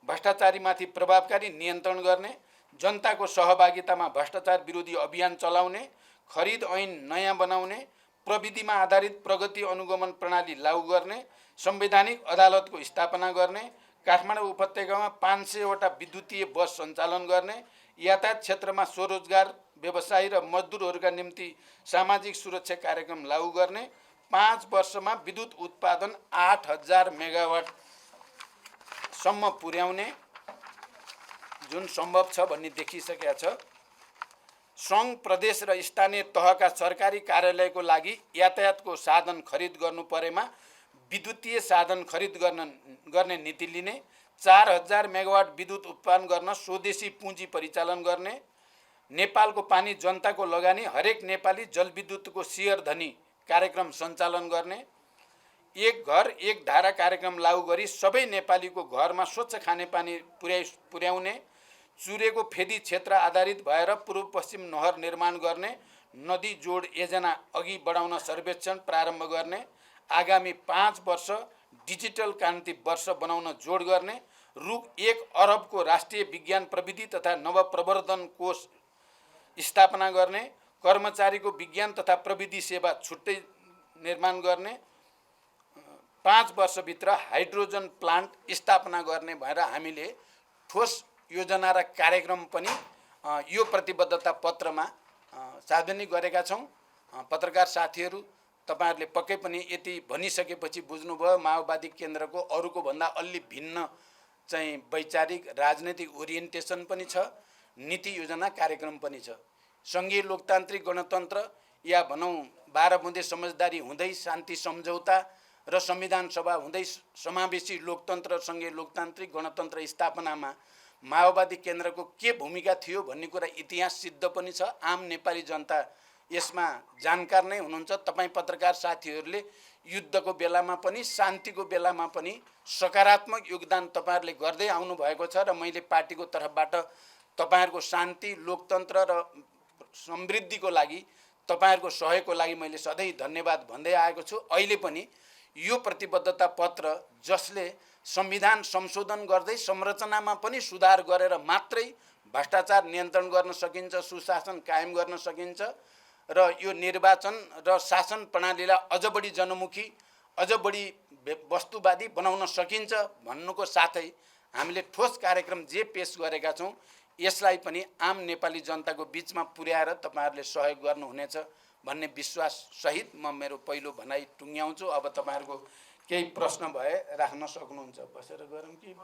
भ्रष्टाचारीमाथि प्रभावकारी नियन्त्रण गर्ने, जनताको सहभागितामा भ्रष्टाचार विरोधी अभियान चलाउने, खरिद ऐन नयाँ बनाउने, प्रविधिमा आधारित प्रगति अनुगमन प्रणाली लागू गर्ने, संवैधानिक अदालतको स्थापना गर्ने, काठमाडौँ उपत्यकामा 500वटा विद्युतीय बस सञ्चालन गर्ने, यातायात क्षेत्रमा स्वरोजगार व्यवसायी र मजदुरहरूका निम्ति सामाजिक सुरक्षा कार्यक्रम लागू गर्ने, 5 वर्षमा विद्युत उत्पादन 8000 मेगावाटसम्म पुर्याउने, जुन सम्भव छ भन्ने देखिसकेका छ। सङ्घ, प्रदेश र स्थानीय तहका सरकारी कार्यालयको लागि यातायातको साधन खरिद गर्नु परेमा विद्युतीय साधन खरिद गर्ने नीति लिने, 4000 मेगावाट विद्युत उत्पादन गर्न स्वदेशी पुँजी परिचालन गर्ने, नेपालको पानी जनताको लगानी, हरेक नेपाली जलविद्युतको शेयर धनी कार्यक्रम सञ्चालन गर्ने, एक घर एक धारा कार्यक्रम लागू गरी सबै नेपालीको घरमा स्वच्छ खानेपानी पुर्याउने, चुरेको फेदी क्षेत्र आधारित भएर पूर्व पश्चिम नहर निर्माण गर्ने, नदी जोड योजना अघि बढाउन सर्वेक्षण प्रारम्भ गर्ने, आगामी 5 वर्ष डिजिटल क्रान्ति वर्ष बनाउन जोड गर्ने, रु 1 अरबको राष्ट्रिय विज्ञान प्रविधि तथा नवप्रवर्धन कोष स्थापना गर्ने, कर्मचारीको विज्ञान तथा प्रविधि सेवा छुट्टै निर्माण गर्ने, 5 वर्षभित्र हाइड्रोजन प्लान्ट स्थापना गर्ने भएर हामीले ठोस योजना र कार्यक्रम पनि यो प्रतिबद्धता पत्रमा सार्वजनिक गरेका छौँ। पत्रकार साथीहरू, तपाईहरुले पक्कै पनि यति भनिसकेपछि बुझ्नुभयो माओवादी केन्द्रको अरूको भन्दा अलि भिन्न चाहिँ वैचारिक राजनीतिक ओरिएन्टेसन पनि छ, नीति योजना कार्यक्रम पनि छ। सङ्घीय लोकतान्त्रिक गणतन्त्र या भनौँ 12 बुँदे समझदारी हुँदै शान्ति सम्झौता र संविधान सभा हुँदै समावेशी लोकतन्त्र सङ्घीय लोकतान्त्रिक गणतन्त्र स्थापनामा माओवादी केन्द्रको के भूमिका थियो भन्ने कुरा इतिहास सिद्ध पनि छ। आम नेपाली जनता यसमा जानकार नै हुनुहुन्छ। तपाईँ पत्रकार साथीहरूले युद्धको बेलामा पनि शान्तिको बेलामा पनि सकारात्मक योगदान तपाईहरुले गर्दै आउनु भएको छ र मैले पार्टीको तर्फबाट तपाईहरुको शान्ति, लोकतन्त्र र समृद्धिको लागि तपाईहरुको सहयोगको लागि मैले सधैँ धन्यवाद भन्दै आएको छु। अहिले पनि यो प्रतिबद्धता पत्र जसले संविधान संशोधन गर्दै संरचनामा पनि सुधार गरेर मात्रै भ्रष्टाचार नियन्त्रण गर्न सकिन्छ, सुशासन कायम गर्न सकिन्छ र यो निर्वाचन र शासन प्रणालीलाई अझ बढी जनमुखी, अझ बढी वस्तुवादी बनाउन सकिन्छ भन्नुको साथै हामीले ठोस कार्यक्रम जे पेश गरेका छौँ यसलाई पनि आम नेपाली जनताको बीचमा पुर्याएर तपाईँहरूले सहयोग गर्नुहुनेछ भन्ने विश्वास सहित म मेरो पहिलो भनाइ टुङ्ग्याउँछु। अब तपाईँहरूको केही प्रश्न भए राख्न सक्नुहुन्छ। बसेर गरौँ कि